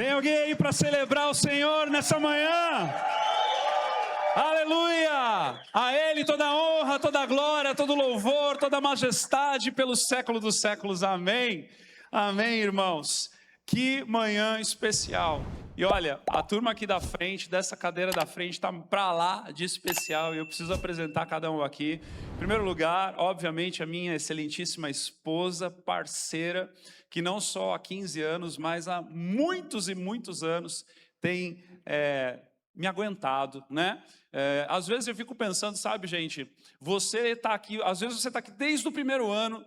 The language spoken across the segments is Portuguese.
Tem alguém aí para celebrar o Senhor nessa manhã? Aleluia! A Ele toda a honra, toda a glória, todo o louvor, toda a majestade pelos séculos dos séculos. Amém. Amém, irmãos. Que manhã especial. E olha, a turma aqui da frente, dessa cadeira da frente, está para lá de especial. E eu preciso apresentar cada um aqui. Em primeiro lugar, obviamente, a minha excelentíssima esposa, parceira, que não só há 15 anos, mas há muitos e muitos anos tem me aguentado, né? Às vezes eu fico pensando, sabe, gente, você está aqui, às vezes você está aqui desde o primeiro ano.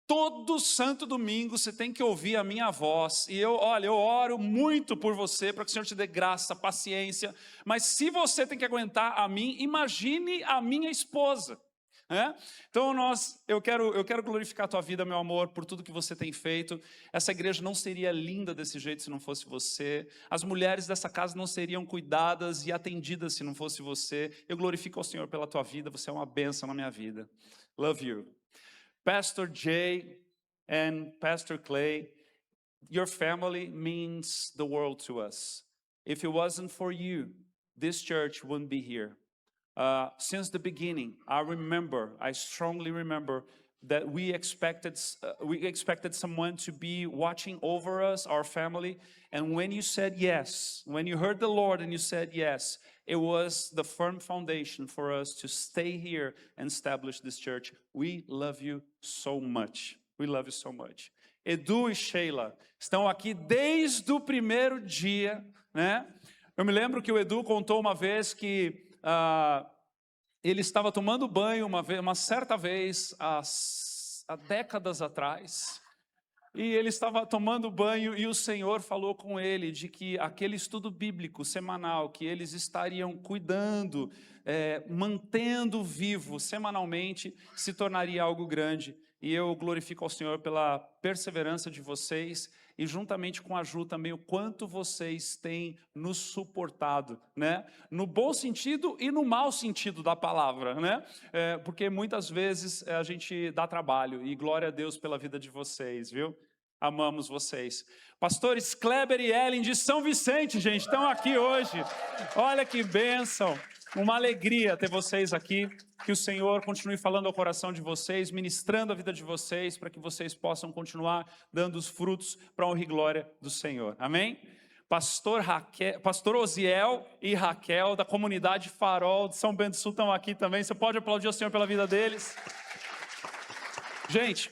Todo santo domingo você tem que ouvir a minha voz, e eu oro muito por você, para que o Senhor te dê graça, paciência, mas se você tem que aguentar a mim, imagine a minha esposa, né? Então eu quero glorificar a tua vida, meu amor, por tudo que você tem feito. Essa igreja não seria linda desse jeito se não fosse você, as mulheres dessa casa não seriam cuidadas e atendidas se não fosse você. Eu glorifico ao Senhor pela tua vida, você é uma bênção na minha vida. Love you. Pastor Jay and Pastor Clay, your family means the world to us. If it wasn't for you, this church wouldn't be here. Since the beginning, I strongly remember that we expected someone to be watching over us, our family, and when you said yes, when you heard the Lord and you said yes, it was the firm foundation for us to stay here and establish this church. We love you so much. We love you so much. Edu e Sheila estão aqui desde o primeiro dia, né? Eu me lembro que o Edu contou uma vez que ele estava tomando banho uma certa vez, há décadas atrás, e ele estava tomando banho e o Senhor falou com ele de que aquele estudo bíblico semanal que eles estariam cuidando, mantendo vivo semanalmente, se tornaria algo grande. E eu glorifico ao Senhor pela perseverança de vocês e juntamente com a Ju também o quanto vocês têm nos suportado, né? No bom sentido e no mau sentido da palavra, né? Porque muitas vezes a gente dá trabalho e glória a Deus pela vida de vocês, viu? Amamos vocês. Pastores Kleber e Ellen de São Vicente, gente, estão aqui hoje. Olha que bênção. Uma alegria ter vocês aqui, que o Senhor continue falando ao coração de vocês, ministrando a vida de vocês, para que vocês possam continuar dando os frutos para a honra e glória do Senhor. Amém? Pastor Osiel e Raquel, da comunidade Farol de São Bento do Sul, estão aqui também. Você pode aplaudir o Senhor pela vida deles? Gente,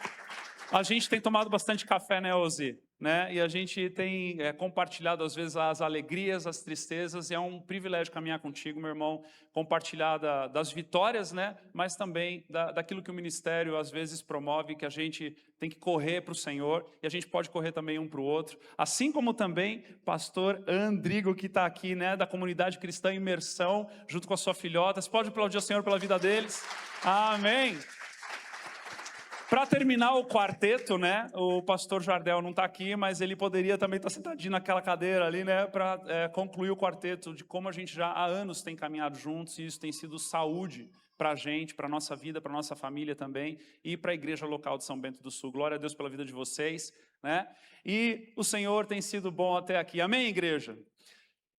a gente tem tomado bastante café, né, Osi? Né? E a gente tem compartilhado às vezes as alegrias, as tristezas, e é um privilégio caminhar contigo, meu irmão, compartilhar das vitórias, né? Mas também daquilo que o ministério às vezes promove, que a gente tem que correr para o Senhor, e a gente pode correr também um para o outro, assim como também pastor Andrigo, que está aqui, né, da comunidade cristã Imersão, junto com a sua filhota. Você pode aplaudir o Senhor pela vida deles? Amém! Para terminar o quarteto, né? O pastor Jardel não está aqui, mas ele poderia também estar sentadinho naquela cadeira ali, né? Para concluir o quarteto de como a gente já há anos tem caminhado juntos, e isso tem sido saúde para a gente, para a nossa vida, para a nossa família também, e para a igreja local de São Bento do Sul. Glória a Deus pela vida de vocês, né? E o Senhor tem sido bom até aqui. Amém, igreja?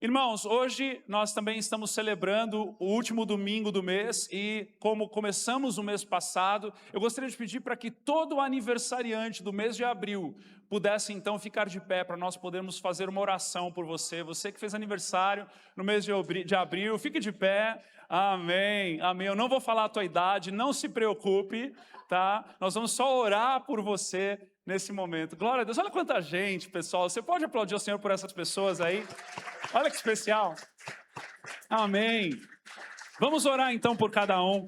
Irmãos, hoje nós também estamos celebrando o último domingo do mês, e como começamos o mês passado, eu gostaria de pedir para que todo aniversariante do mês de abril pudesse então ficar de pé, para nós podermos fazer uma oração por você. Você que fez aniversário no mês de abril, fique de pé. Amém, amém. Eu não vou falar a tua idade, não se preocupe, tá? Nós vamos só orar por você nesse momento. Glória a Deus. Olha quanta gente, pessoal. Você pode aplaudir o Senhor por essas pessoas aí? Olha que especial. Amém. Vamos orar então por cada um.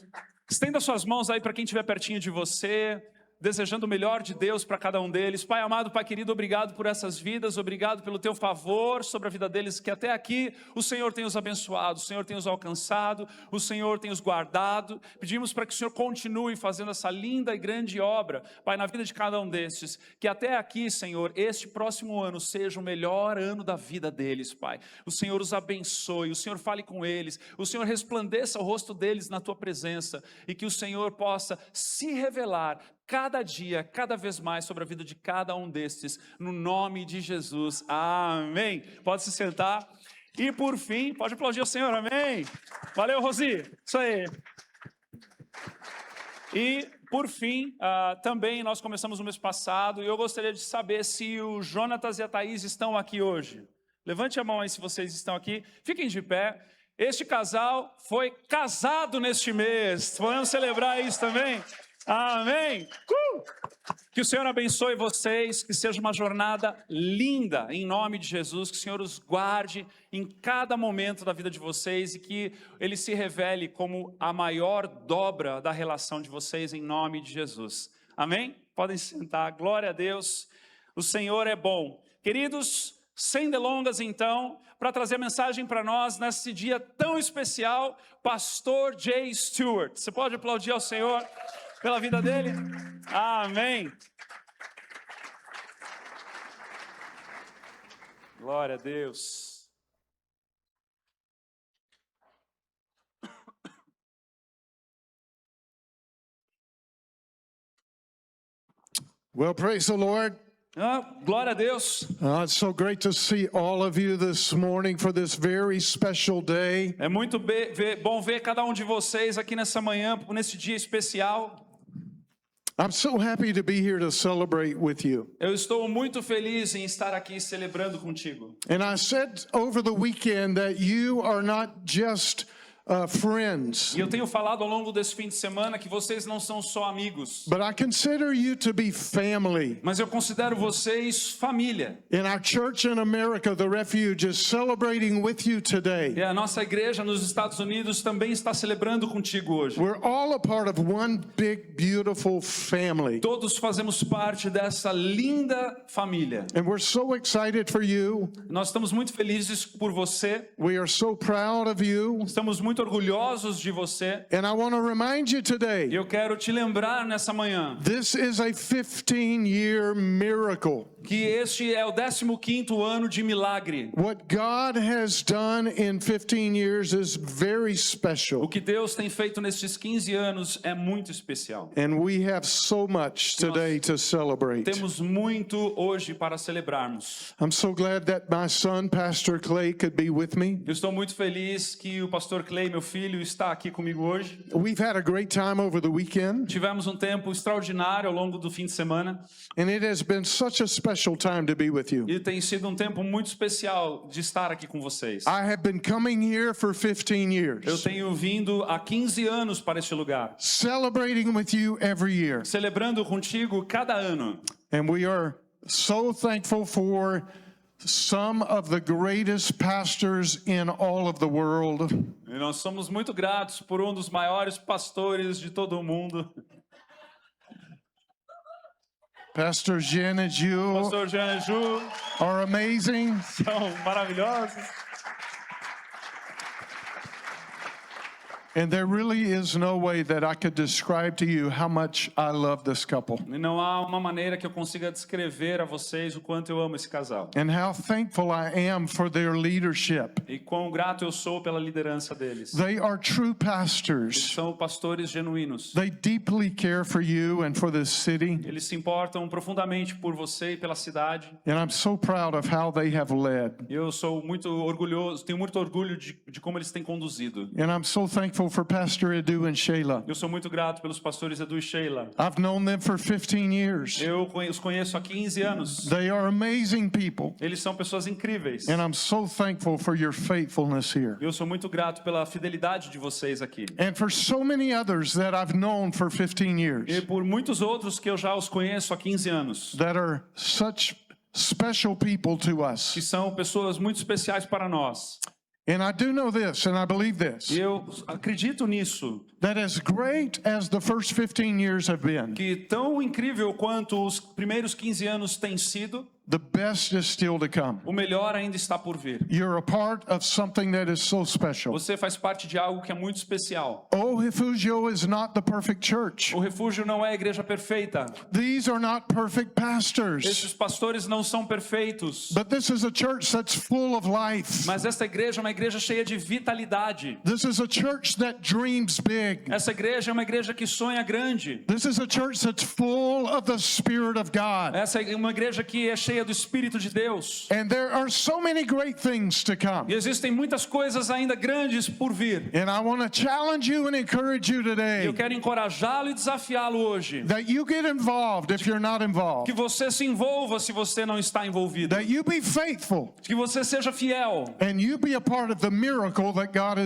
Estenda suas mãos aí para quem estiver pertinho de você, desejando o melhor de Deus para cada um deles. Pai amado, Pai querido, obrigado por essas vidas, obrigado pelo teu favor sobre a vida deles, que até aqui o Senhor tem os abençoado, o Senhor tem os alcançado, o Senhor tem os guardado. Pedimos para que o Senhor continue fazendo essa linda e grande obra, Pai, na vida de cada um destes, que até aqui, Senhor, este próximo ano seja o melhor ano da vida deles, Pai. O Senhor os abençoe, o Senhor fale com eles, o Senhor resplandeça o rosto deles na tua presença, e que o Senhor possa se revelar cada dia, cada vez mais sobre a vida de cada um destes, no nome de Jesus, amém. Pode se sentar. E por fim, pode aplaudir o Senhor, amém. Valeu, Rosi, isso aí. E por fim, também nós começamos no mês passado, e eu gostaria de saber se o Jonatas e a Thaís estão aqui hoje. Levante a mão aí se vocês estão aqui, fiquem de pé. Este casal foi casado neste mês, vamos celebrar isso também? Amém! Que o Senhor abençoe vocês, que seja uma jornada linda, em nome de Jesus, que o Senhor os guarde em cada momento da vida de vocês e que Ele se revele como a maior dobra da relação de vocês, em nome de Jesus. Amém? Podem se sentar, glória a Deus, o Senhor é bom. Queridos, sem delongas então, para trazer a mensagem para nós nesse dia tão especial, Pastor Jay Stewart. Você pode aplaudir ao Senhor pela vida dele? Amém. Glória a Deus. Well, praise the Lord. Glória a Deus. It's so great to see all of you this morning for this very special day. É muito bom ver cada um de vocês aqui nessa manhã, nesse dia especial. I'm so happy to be here to celebrate with you. Eu estou muito feliz em estar aqui celebrando contigo. And I said over the weekend that you are not just friends, E eu tenho falado ao longo desse fim de semana que vocês não são só amigos, but I consider you to be family. mas eu considero vocês família. In our church in America, the Refuge is celebrating with you today. E a nossa igreja nos Estados Unidos também está celebrando contigo hoje. We're all a part of one big, beautiful family. Todos fazemos parte dessa linda família. And we're so excited for you. Nós estamos muito felizes por você. We are so proud of you. Estamos muito orgulhosos de você. And I want to remind you E today, eu quero te lembrar nessa manhã this is a 15-year miracle. que este é o 15º ano de milagre. What God has done in 15 years is very O special. que Deus tem feito nesses 15 anos é muito especial. And we have so much today to celebrate. Temos muito hoje para celebrarmos. I'm so glad that my son, Pastor Clay, could be with me. Eu estou muito feliz que o pastor Clay, meu filho, está aqui comigo hoje. We've had a great time over the weekend, Tivemos um tempo extraordinário ao longo do fim de semana and it has been such a special time to be with you. e tem sido um tempo muito especial de estar aqui com vocês. I have been coming here for 15 Eu years, tenho vindo há 15 anos para este lugar, celebrating with you every year. celebrando contigo cada ano. And we are so thankful for some of the greatest pastors in all of the world. E nós somos muito gratos por um dos maiores pastores de todo o mundo, Pastor Jen and you pastor Jean e Ju, are amazing. são maravilhosos. And there really is no way that I could describe to you how much I love this couple E não há uma maneira que eu consiga descrever a vocês o quanto eu amo esse casal. and how thankful I am for their leadership. E quão grato eu sou pela liderança deles. They are true Eles pastors. são pastores genuínos. They deeply care for you and for this city. Eles se importam profundamente por você e pela cidade. And I'm so proud of how they have led. E eu sou muito orgulhoso, tenho muito orgulho de como eles têm conduzido. And I'm so thankful for Pastor Edu and Shayla. Eu sou muito grato pelos pastores Edu e Sheila. I've known them for 15 years. Eu os conheço há 15 anos. They are amazing people. Eles são pessoas incríveis. And I'm so thankful for your faithfulness here. Eu sou muito grato pela fidelidade de vocês aqui. And for so many others that I've known for 15 E years por muitos outros que eu já os conheço há 15 anos. that are such special people to Que us. são pessoas muito especiais para nós. And I do know this, and I believe this, E eu acredito nisso. that as great as the first 15 years have been, Que tão incrível quanto os primeiros 15 anos têm sido, The best is still to come. O melhor ainda está por vir. You're a part of something that is so special. Você faz parte de algo que é muito especial. Oh, Refugio is not the perfect church. O refúgio não é a igreja perfeita. These are not perfect pastors. Esses pastores não são perfeitos. But this is a church that's full of life. Mas esta igreja é uma igreja cheia de vitalidade. This is a church that dreams big. Essa igreja é uma igreja que sonha grande. This is a church that's full of the Spirit of God. Essa é uma igreja que é cheia do Espírito de Deus. And there are so many great things to come. E existem muitas coisas ainda grandes por vir. And I want to challenge you and encourage you today Eu quero encorajá-lo e desafiá-lo hoje. that you get involved if you're not involved. Que você se envolva se você não está envolvido. That you be faithful Que você seja fiel. and you be a part of the miracle that God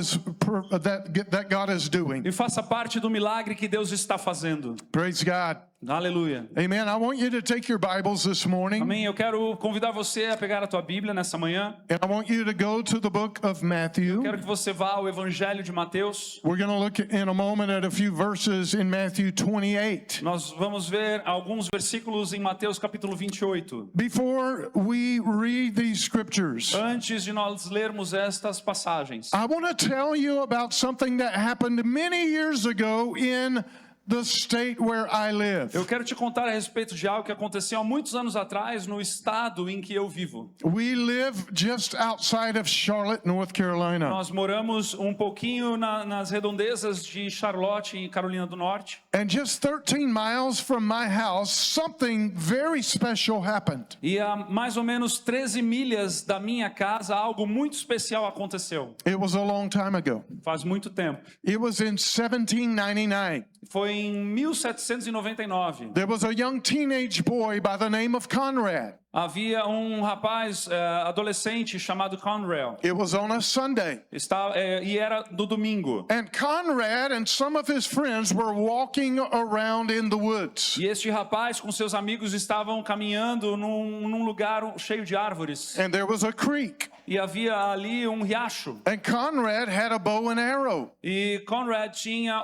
is doing. E faça parte do milagre que Deus está fazendo. Praise God. Aleluia. Amen. I want you to take your Bibles this morning Amém. Eu quero convidar você a pegar a tua Bíblia nessa manhã. and I want you to go to the book of Matthew. Quero que você vá ao Evangelho de Mateus. We're going to look in a moment at a few verses in Matthew 28. Nós vamos ver alguns versículos em Mateus capítulo 28. Before we read these scriptures, Antes de nós lermos estas passagens, I want to tell you about something that happened many years ago in the state where I live. eu quero te contar a respeito de algo que aconteceu há muitos anos atrás no estado em que eu vivo. We live just outside of Charlotte, North Carolina. Nós moramos um pouquinho nas redondezas de Charlotte, em Carolina do Norte. And just 13 miles from my house, something very special happened. E a mais ou menos 13 milhas da minha casa, algo muito especial aconteceu. It was a long time ago. Faz muito tempo. It was in 1799. Foi em 1799. There was a young teenage boy by the name of Conrad. Havia um rapaz adolescente chamado Conrad. It was on a Sunday. E era do domingo. And Conrad and some of his friends were walking around in the woods. E este rapaz com seus amigos estavam caminhando num lugar cheio de árvores. And there was a creek. E havia ali riacho. And Conrad had a bow and arrow. E Conrad tinha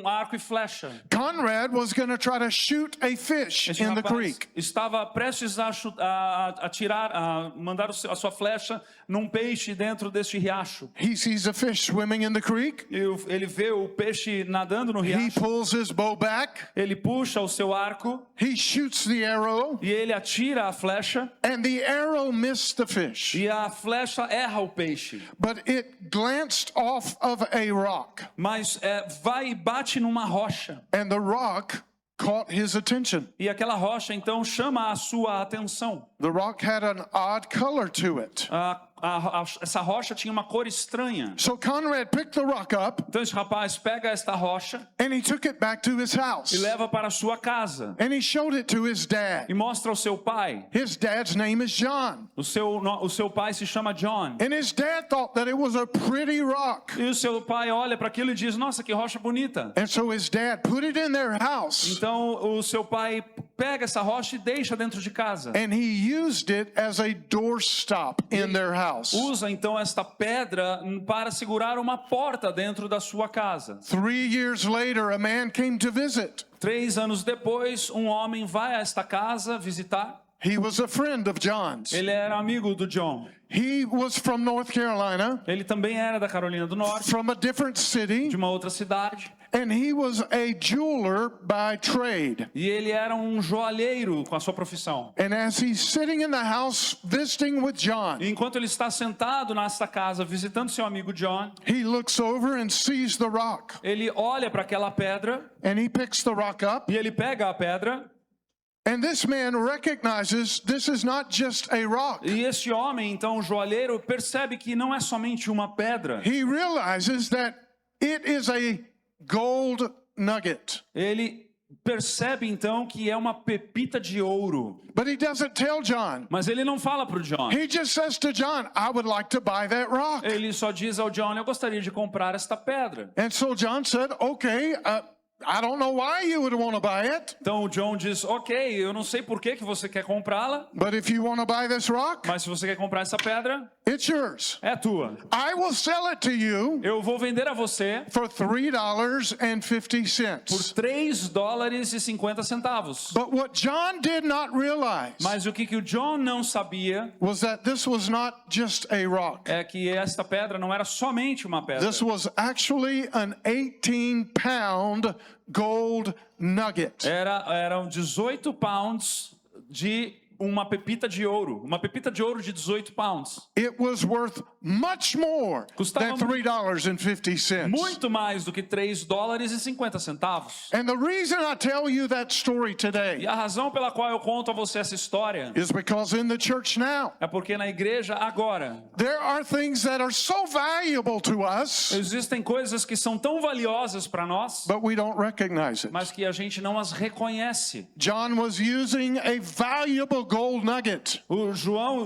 arco e flecha. Conrad was going to try to shoot a fish Este in the rapaz creek. estava prestes a mandar a sua flecha num peixe dentro deste riacho. He sees a fish swimming in the creek. Ele vê o peixe nadando no He riacho. pulls his bow back. Ele puxa o seu arco He shoots the arrow. e ele atira a flecha. And the arrow missed the fish. E a flecha erra o peixe. But it glanced off of a rock. Mas vai e bate numa rocha. And the rock caught his attention. E aquela rocha então chama a sua atenção. The rock had an odd color to it. Essa rocha tinha uma cor estranha. So Conrad picked the rock up Então esse rapaz pega esta rocha and he took it back to his house. e leva para a sua casa. And he showed it to his dad. E mostra ao seu pai. His dad's name is John. O seu pai se chama John. And his dad thought that it was a pretty rock. E o seu pai olha para aquilo e diz: nossa, que rocha bonita. And so his dad put it in their house. Então o seu pai pega essa rocha e deixa dentro de casa. And he used it as a doorstop in their house. Usa então esta pedra para segurar uma porta dentro da sua casa. 3 years later, a man came to visit. 3 anos depois, homem vai a esta casa visitar. He was a friend of John's. Ele era amigo do John. He was from North Carolina, Ele também era da Carolina do Norte, from a different city, de uma outra cidade. and he was a jeweler by trade. E ele era joalheiro com a sua profissão. And as he's sitting in the house visiting with John, E enquanto ele está sentado nesta casa visitando seu amigo John, he looks over and sees the rock. ele olha para aquela pedra And he picks the rock up. e ele pega a pedra. And this man recognizes this is not just a rock. E este homem, então, o joalheiro, percebe que não é somente uma pedra. He realizes that it is a gold nugget. Ele percebe então que é uma pepita de ouro. But he doesn't tell John. Mas ele não fala para o John. He just says to John, I would like to buy that rock. Ele só diz ao John: eu gostaria de comprar esta pedra. And so John said, okay, I don't know why you would want to buy it, Então o John diz, ok, eu não sei por que você quer comprá-la, but if you want to buy this rock, mas se você quer comprar essa pedra, it's yours. é tua. I will sell it to you Eu vou vender a você for $3.50. por $3,50. But what John did not realize Mas o que o John não sabia was that this was not just a rock. é que esta pedra não era somente uma pedra. This was actually an 18-pound gold nugget. Eram 18 pounds de uma pepita de ouro. Uma pepita de ouro de 18 pounds. It was worth much more Custava than $3.50. Muito mais do que $3,50. And the reason I tell you that story E today a razão pela qual eu conto a você essa história is because in the church now, é porque na igreja agora there are things that are so valuable to us, existem coisas que são tão valiosas para nós, but we don't recognize it. mas que a gente não as reconhece. John was using a valuable gold nugget O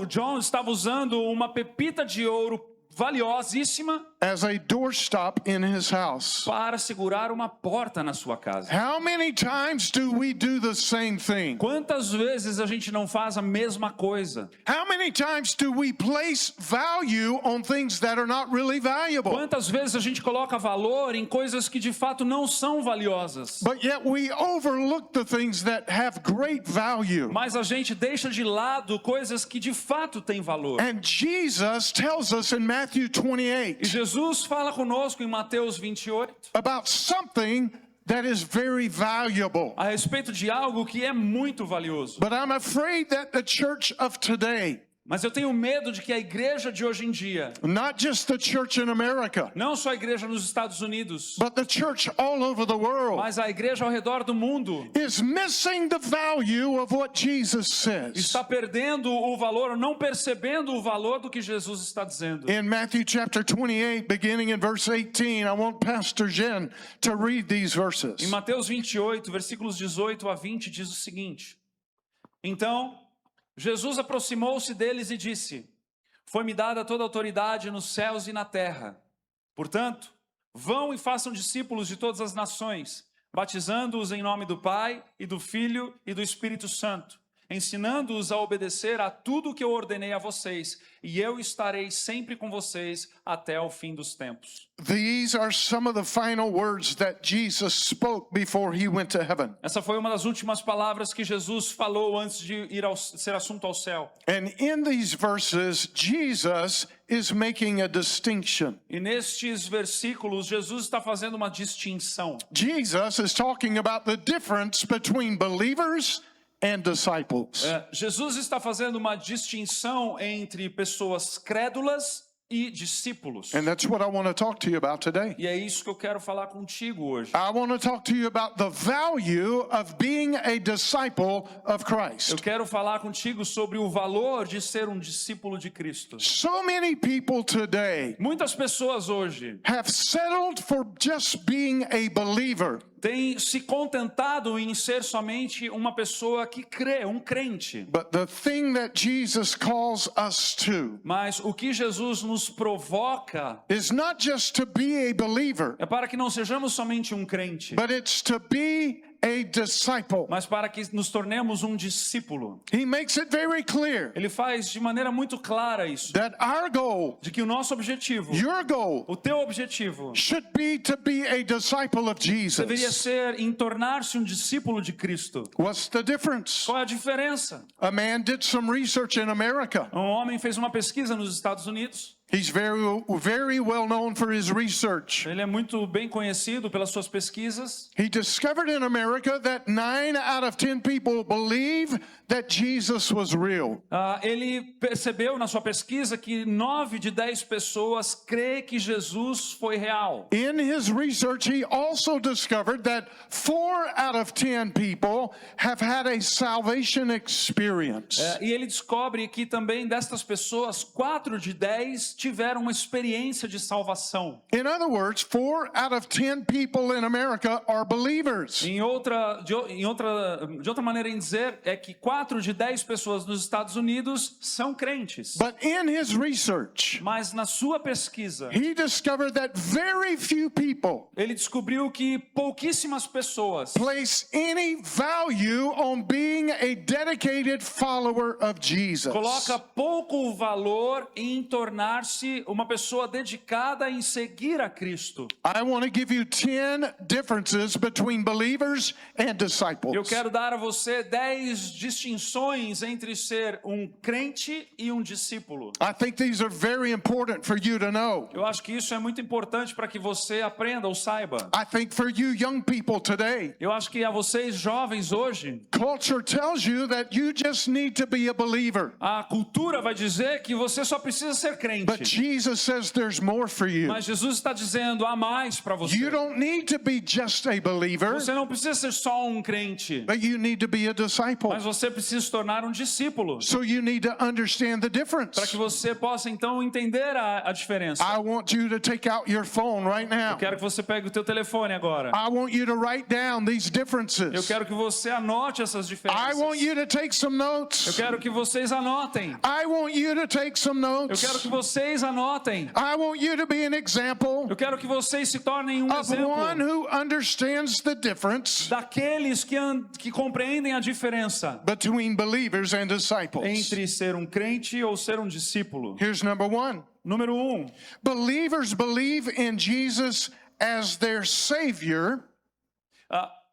John estava usando uma pepita de ouro valiosíssima as a doorstop in his house. para segurar uma porta na sua casa. How many times do we do the same thing? Quantas vezes a gente não faz a mesma coisa? How many times do we place value on things that are not really valuable? Quantas vezes a gente coloca valor em coisas que de fato não são valiosas? But yet we overlook the things that have great value. Mas a gente deixa de lado coisas que de fato têm valor. And Jesus tells us in Matthew E 28 Jesus fala conosco em Mateus 28 about something that is very valuable. a respeito de algo que é muito valioso. But I'm afraid that the church of today, Mas eu tenho medo de que a igreja de hoje em dia, not just the church in America, não só a igreja nos Estados Unidos, but the church all over the world, mas a igreja ao redor do mundo, is missing the value of what Jesus says. está perdendo o valor, não percebendo o valor do que Jesus está dizendo. In Matthew chapter 28, beginning in verse 18, I want Pastor Jen to read these verses. Em Mateus 28, versículos 18 a 20, diz o seguinte: Então, Jesus aproximou-se deles e disse: Foi-me dada toda a autoridade nos céus e na terra. Portanto, vão e façam discípulos de todas as nações, batizando-os em nome do Pai e do Filho e do Espírito Santo, ensinando-os a obedecer a tudo o que eu ordenei a vocês, e eu estarei sempre com vocês até o fim dos tempos. These are some of the final words that Jesus spoke before he went to heaven. Essa foi uma das últimas palavras que Jesus falou antes de ser assunto ao céu. And in these verses, Jesus is making a distinction. E nestes versículos, Jesus está fazendo uma distinção. Jesus is talking about the difference between believers and disciples. Jesus está fazendo uma distinção entre pessoas crédulas e discípulos. And that's what I want to talk to you about today. E é isso que eu quero falar contigo hoje. I want to talk to you about the value of being a disciple of Eu Christ. quero falar contigo sobre o valor de ser um discípulo de Cristo. So many people today Muitas pessoas hoje have settled for just being a believer. têm se contentado em ser somente uma pessoa que crê, um crente. But the thing that Jesus calls us to Mas o que Jesus nos provoca is not just to be a believer, é para que não sejamos somente um crente, but it's to be a disciple. mas para que nos tornemos um discípulo. He makes it very clear Ele faz de maneira muito clara isso, that our goal, de que o nosso objetivo, your goal, o teu objetivo, should be to be a disciple of deveria Jesus. ser em tornar-se um discípulo de Cristo. What's the difference? Qual é a diferença? A man did some research in America. Um homem fez uma pesquisa nos Estados Unidos. He's very well known for his research. Ele é muito bem conhecido pelas suas pesquisas. He discovered in America that 9 out of 10 people believe that Jesus was real. Ele percebeu na sua pesquisa que 9 de 10 pessoas crê que Jesus foi real. In his research, he also discovered that 4 out of 10 people have had a salvation experience. E ele descobre que também destas pessoas, 4 de 10 tiveram uma experiência de salvação. In other words, 4 out of 10 people in America are believers. De outra maneira em dizer, é que 4 de 10 pessoas nos Estados Unidos são crentes. But in his research, Mas na sua pesquisa, he discovered that very few people ele descobriu que pouquíssimas pessoas place any value on being a dedicated follower of Jesus. coloca pouco valor em tornar-se uma pessoa dedicada em seguir a Cristo. I want to give you 10 differences between believers and disciples. Eu quero dar a você 10 distinções entre ser um crente e um discípulo. I think these are very important for you to know. Eu acho que isso é muito importante para que você aprenda ou saiba. I think for you young people today, Eu acho que a vocês jovens hoje, culture tells you that you just need to be a believer. a cultura vai dizer que você só precisa ser But crente. Jesus says there's more for you. Mas Jesus está dizendo há mais para você. You don't need to be just a believer, Você não precisa ser só um crente, but you need to be a disciple. mas você precisa se tornar um discípulo. So you need to understand the Para difference. que você possa então entender a diferença. I want you to take out your phone right now. Quero que você pegue o teu telefone agora. I want you to write down these Eu differences. quero que você anote essas I diferenças. want you to take some Eu notes. quero que vocês anotem. I want you to take some Eu notes. quero que vocês anotem. I want you to be an example Eu quero que vocês se tornem um of one exemplo who understands the difference daqueles que compreendem a diferença between believers and disciples. entre ser um crente ou ser um discípulo. Here's number 1. Número 1. Believers believe in Jesus as their Savior,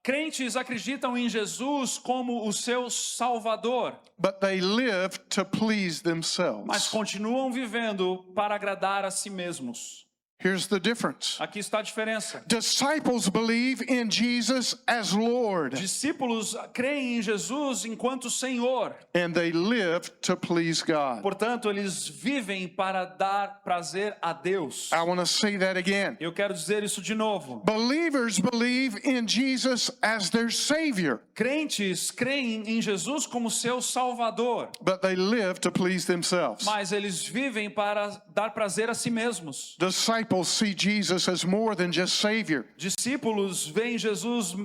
Crentes acreditam em Jesus como o seu Salvador, but they live to please mas themselves. continuam vivendo para agradar a si mesmos. Here's the difference. Aqui está a diferença. Disciples believe in Jesus as Lord, Discípulos creem em Jesus enquanto Senhor. and they live to please God. Portanto, eles vivem para dar prazer a Deus. I want to say that again. Eu quero dizer isso de novo. Believers believe in Jesus as their Savior, Crentes creem em Jesus como seu Salvador, but they live to please themselves. mas eles vivem para dar prazer a si mesmos. Disciples see Jesus as more than just Savior. Discípulos veem Jesus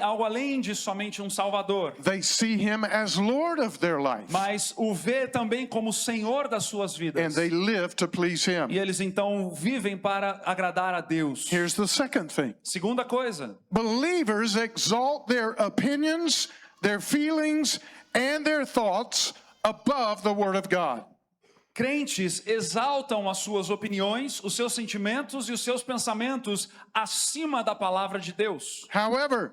algo além de somente um Salvador, They see Him as Lord of their life, mas o vê também como Senhor das suas and vidas. they live to please Him. E eles então vivem para agradar a Deus. Here's the second thing. Segunda coisa, Believers exalt their opinions, their feelings, and their thoughts above the Word of God. crentes exaltam as suas opiniões, os seus sentimentos e os seus pensamentos acima da palavra de Deus. However,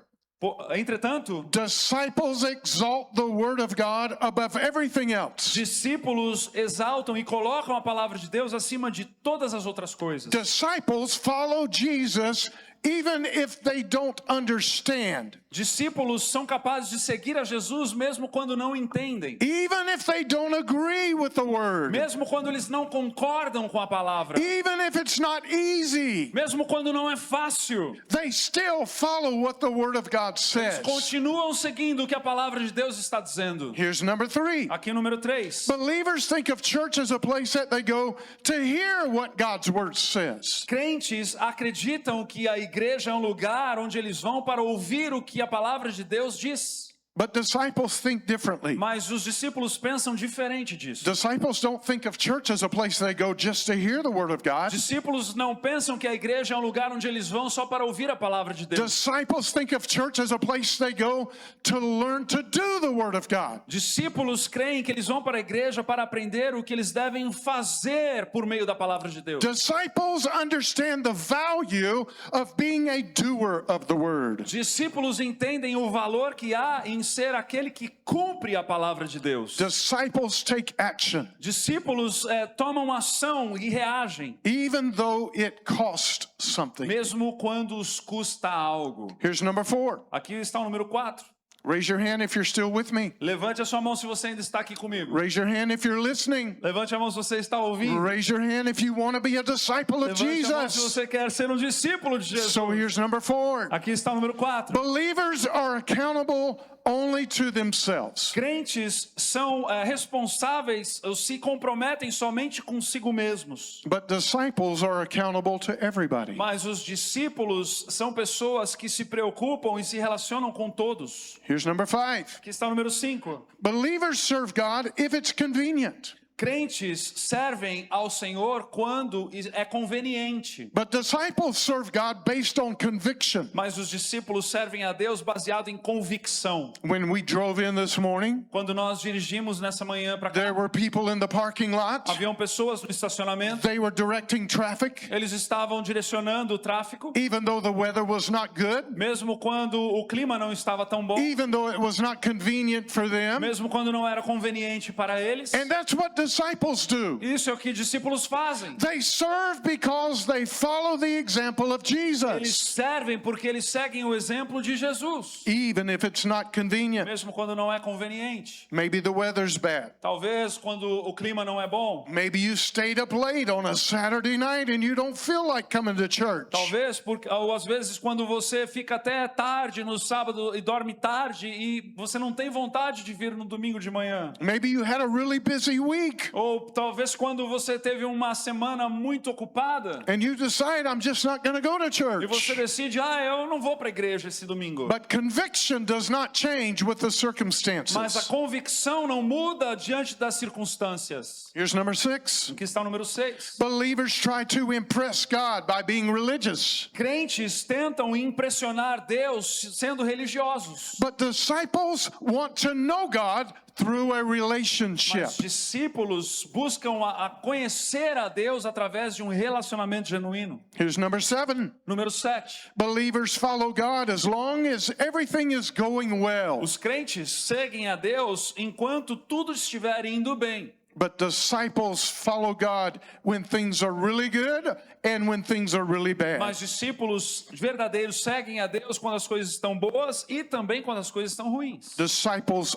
Entretanto, disciples exalt the Word of God above everything else. discípulos exaltam e colocam a palavra de Deus acima de todas as outras coisas. Disciples follow Jesus even if they don't understand, Discípulos são capazes de seguir a Jesus mesmo quando não entendem, even if they don't agree with the Word, mesmo quando eles não concordam com a palavra, even if it's not easy. mesmo quando não é fácil. They still follow what the Word of God Eles says. continuam seguindo o que a palavra de Deus está dizendo. Here's number 3. Aqui número 3. Believers think of church as a place that they go to hear what God's Word says. Crentes acreditam que a igreja é um lugar onde eles vão para ouvir o que a palavra de Deus diz. But disciples think differently. Mas os discípulos pensam diferente disso. Disciples don't think of church as a place they go just to hear the Word of God. Discípulos não pensam que a igreja é um lugar onde eles vão só para ouvir a palavra de Deus. Disciples think of church as a place they go to learn to do the Word of God. Discípulos creem que eles vão para a igreja para aprender o que eles devem fazer por meio da palavra de Deus. Disciples understand the value of being a doer of the Word. Discípulos entendem o valor que há em ser aquele que cumpre a palavra de Deus. Disciples take action, Discípulos tomam ação e reagem, even though it costs something. mesmo quando os custa algo. Here's number 4. Aqui está o número 4. Raise your hand if you're still with me. Levante a sua mão se você ainda está aqui comigo. Raise your hand if you're listening. Levante a mão se você está ouvindo. Raise your hand if you want to be a disciple of Levante a mão se Jesus. você quer ser um discípulo de Jesus. So here's number 4. Aqui está o número 4. Believers are accountable only to themselves. Crentes são responsáveis, ou se comprometem somente consigo mesmos. But disciples are accountable to everybody. Mas os discípulos são pessoas que se preocupam e se relacionam com todos. Here's number 5. Aqui está o número 5. Believers serve God if it's convenient. Crentes servem ao Senhor quando é conveniente. But disciples serve God based on conviction. Mas os discípulos servem a Deus baseado em convicção. When we drove in this morning, Quando nós dirigimos nessa manhã para cá, there were people in the parking lot. haviam pessoas no estacionamento. They were directing traffic. Eles estavam direcionando o tráfego, Even though the weather was not good, mesmo quando o clima não estava tão bom, even though it was not convenient for them. mesmo quando não era conveniente para eles. And that's what disciples do. Isso é o que discípulos fazem. They serve because they follow the example of Eles Jesus, servem porque eles seguem o exemplo de Jesus, even if it's not convenient. mesmo quando não é conveniente. Maybe the weather's bad. Talvez quando o clima não é bom. Maybe you stayed up late on a Saturday night and you don't feel like coming to church. Talvez, ou às vezes quando você fica até tarde no sábado e dorme tarde e você não tem vontade de vir no domingo de manhã. Maybe you had a really busy week Ou talvez quando você teve uma semana muito ocupada and you decide, I'm just not going to go to e você church. decide, eu não vou para a igreja esse domingo. But conviction does not change with the Mas a circumstances. convicção não muda diante das circunstâncias. Here's number 6. Aqui está o número 6. Believers try to impress God by being religious, Crentes tentam impressionar Deus sendo religiosos. but disciples want to know God through a relationship. Mas discípulos buscam a conhecer a Deus através de um relacionamento genuíno. Here's number 7. Número 7. Believers follow God as long as everything is going well, Os crentes seguem a Deus enquanto tudo estiver indo bem. but disciples follow God when things are really good and when things are really bad. Mas discípulos verdadeiros seguem a Deus quando as coisas estão boas e também quando as coisas estão ruins. Disciples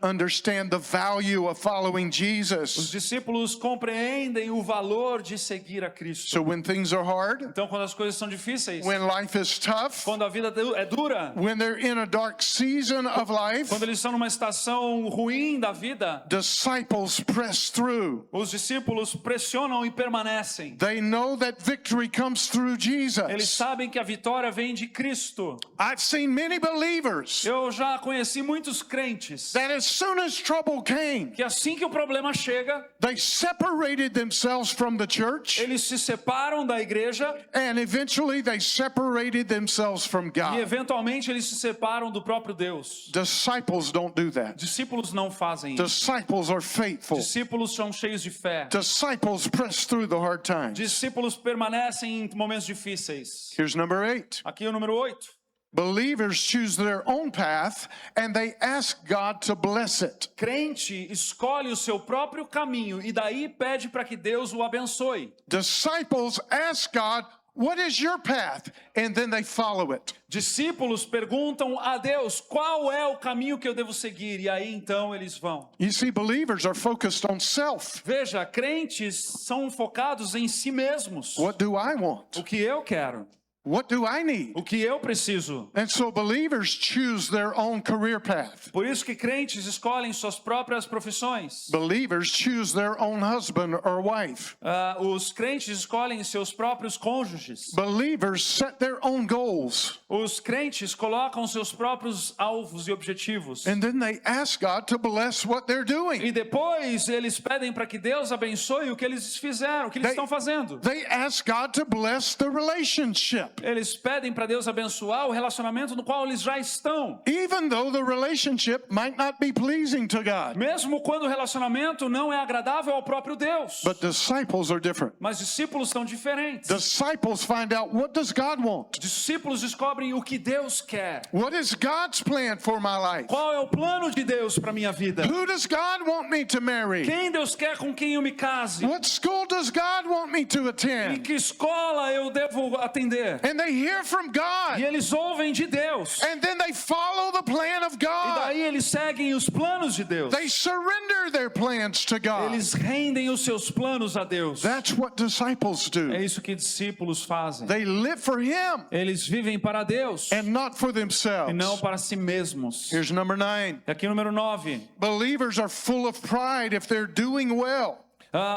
understand the value of following Os Jesus. discípulos compreendem o valor de seguir a Cristo. So when things are hard, Então, quando as coisas são difíceis, when life is tough, quando a vida é dura, when they're in a dark season of life, quando eles estão numa estação ruim da vida, disciples press through. os discípulos pressionam e permanecem. They know that victory comes through Eles Jesus. sabem que a vitória vem de Cristo. I've seen many believers Eu já conheci muitos crentes that as soon as trouble came, que assim que o problema chega, they separated themselves from the church, eles se separam da igreja and eventually they separated themselves from e God. eventualmente eles se separam do próprio Deus. Disciples don't do that. Discípulos não fazem isso. Disciples are faithful. Discípulos são cheios de fé. Disciples press through the hard times. Discípulos permanecem em momentos difíceis. Here's number 8. Aqui é o número 8. Believers choose their own path and they ask God to bless it. Crente escolhe o seu próprio caminho e daí pede para que Deus o abençoe. Disciples ask God, what is your path? And then they follow it. Discípulos perguntam a Deus qual é o caminho que eu devo seguir e aí então eles vão. You see, believers are focused on self. Veja, crentes são focados em si mesmos. What do I want? O que eu quero, What do I need? o que eu preciso. And so believers choose their own career path. Por isso que crentes escolhem suas próprias profissões. Believers choose their own husband or wife. Os crentes escolhem seus próprios cônjuges. Believers set their own goals. Os crentes colocam seus próprios alvos e objetivos. And then they ask God to bless what they're E doing. depois eles pedem para que Deus abençoe o que eles fizeram, o que eles estão fazendo. They ask God to bless the relationship. Eles pedem para Deus abençoar o relacionamento no qual eles já estão. Even though the relationship might not be pleasing to God. Mesmo quando o relacionamento não é agradável ao próprio Deus. But disciples are different. Mas discípulos são diferentes. Disciples find out, what does God want? Discípulos descobrem o que Deus quer. What is God's plan for my life? Qual é o plano de Deus para minha vida? Who does God want me to marry? Quem Deus quer com quem eu me case? What school does God want me to Em attend? que escola eu devo atender? And they hear from E God. eles ouvem de Deus. And then they follow the plan of E God. daí eles seguem os planos de Deus. They surrender their plans to God. Eles rendem os seus planos a Deus. That's what disciples É do. isso que discípulos fazem. They live for Him Eles vivem para Deus and not for e não themselves. para si mesmos. Here's number 9. E aqui número 9. Believers are full of pride if they're doing well,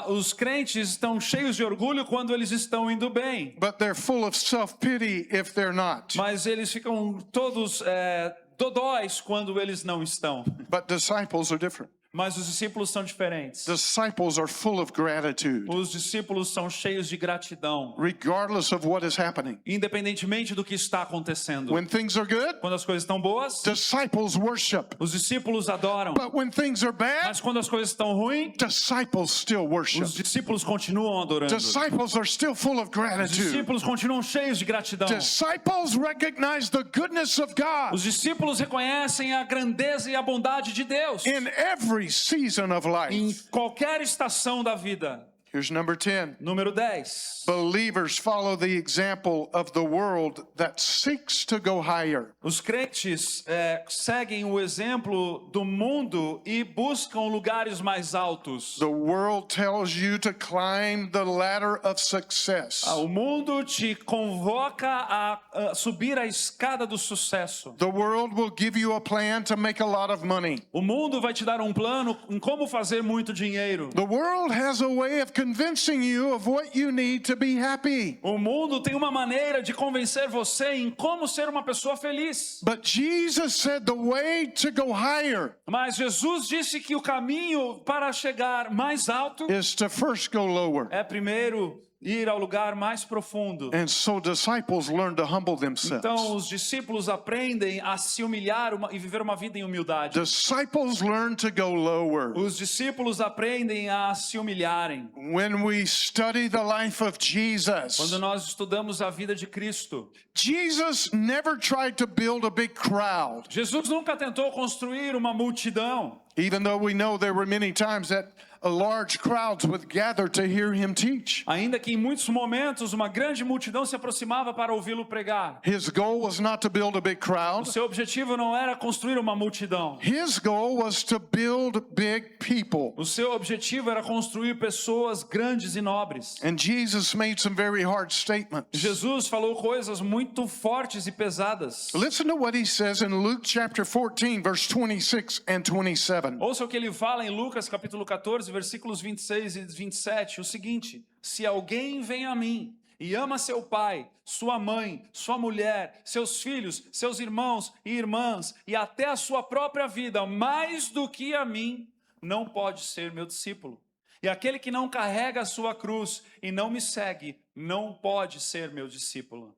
Os crentes estão cheios de orgulho quando eles estão indo bem. but they're full of self-pity if they're not. Mas eles ficam todos dodóis quando eles não estão. But disciples are different. Mas os discípulos são diferentes. Disciples are full of gratitude, Os discípulos são cheios de gratidão, regardless of what is happening. independentemente do que está acontecendo. When things are good, Quando as coisas estão boas, disciples worship. os discípulos adoram. But when things are bad, Mas quando as coisas estão ruins, disciples still worship. os discípulos continuam adorando. Os Disciples are still full of gratitude. discípulos continuam cheios de gratidão. Disciples recognize the goodness of God Os discípulos reconhecem a grandeza e a bondade de Deus in every season of em life. qualquer estação da vida. Here's number 10. Número 10. Believers follow the example of the world that seeks to go higher. Os crentes seguem o exemplo do mundo e buscam lugares mais altos. The world tells you to climb the ladder of success. O mundo te convoca a subir a escada do sucesso. The world will give you a plan to make a lot of money. O mundo vai te dar um plano em como fazer muito dinheiro. The world has a way of convincing you of what you need to be happy. O mundo tem uma maneira de convencer você em como ser uma pessoa feliz. But Jesus said the way to go higher Mas Jesus disse que o caminho para chegar mais alto is to first go lower. é primeiro ir ao lugar mais profundo. And so disciples learn to humble themselves. Então os discípulos aprendem a se humilhar e viver uma vida em humildade. Disciples learn to go lower. Os discípulos aprendem a se humilharem. When we study the life of Quando Jesus, nós estudamos a vida de Cristo, Jesus never tried to build a big crowd. Jesus nunca tentou construir uma multidão. Even though we know there were many times that large crowds would gather to hear him teach. Ainda que em muitos momentos uma grande multidão se aproximava para ouvi-lo pregar. His goal was not to build a big O crowd. seu objetivo não era construir uma multidão. His goal was to build big people. O seu objetivo era construir pessoas grandes e nobres. And Jesus made some very hard statements. Jesus falou coisas muito fortes e pesadas. Listen to what he says in Luke chapter 14, verse 26 and 27. Ouça o que ele fala em Lucas capítulo 14, versículos 26 e 27, o seguinte: se alguém vem a mim e ama seu pai, sua mãe, sua mulher, seus filhos, seus irmãos e irmãs e até a sua própria vida mais do que a mim, não pode ser meu discípulo. E aquele que não carrega a sua cruz e não me segue, não pode ser meu discípulo.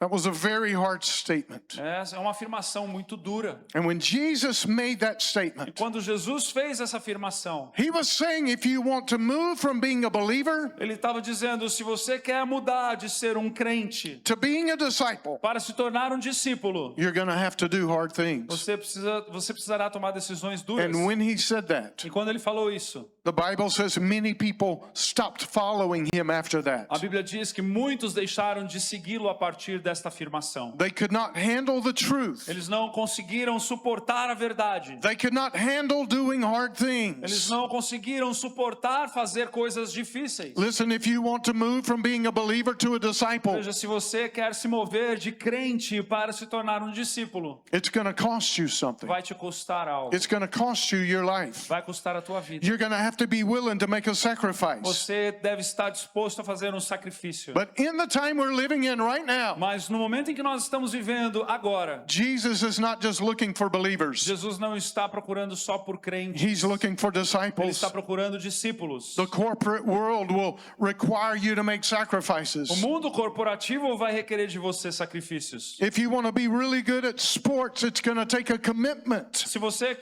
That was a very hard statement. Essa é uma afirmação muito dura. And when Jesus made that E statement, quando Jesus fez essa afirmação, he was saying if you want to move from being a believer ele estava dizendo: se você quer mudar de ser um crente to being a disciple, para se tornar um discípulo, you're going to have to do hard things. você precisará tomar decisões duras. And when he said that, E quando ele falou isso, the Bible says many people stopped following him after a that. Bíblia diz que muitos deixaram de segui-lo a partir desta afirmação. They could not handle the truth. Eles não conseguiram suportar a verdade. They could not handle doing hard Eles things. não conseguiram suportar fazer coisas difíceis. Listen, if you want to move from being a believer to a disciple, Veja, se você quer se mover de crente para se tornar um discípulo, it's going to cost you something. vai te custar algo. It's going to cost you your life. Vai custar a tua vida. You're going to have to be willing to make a sacrifice. Você deve estar disposto a fazer um sacrifício. But in the time we're living in right now, Mas no momento em que nós estamos vivendo agora, Jesus is not just looking for believers. Jesus não está procurando só por crentes. He's looking for Ele disciples. está procurando discípulos. The corporate world will require you to make O sacrifices. mundo corporativo vai requerer de você sacrifícios. If you want to be really good at sports, it's going to take a commitment. Se você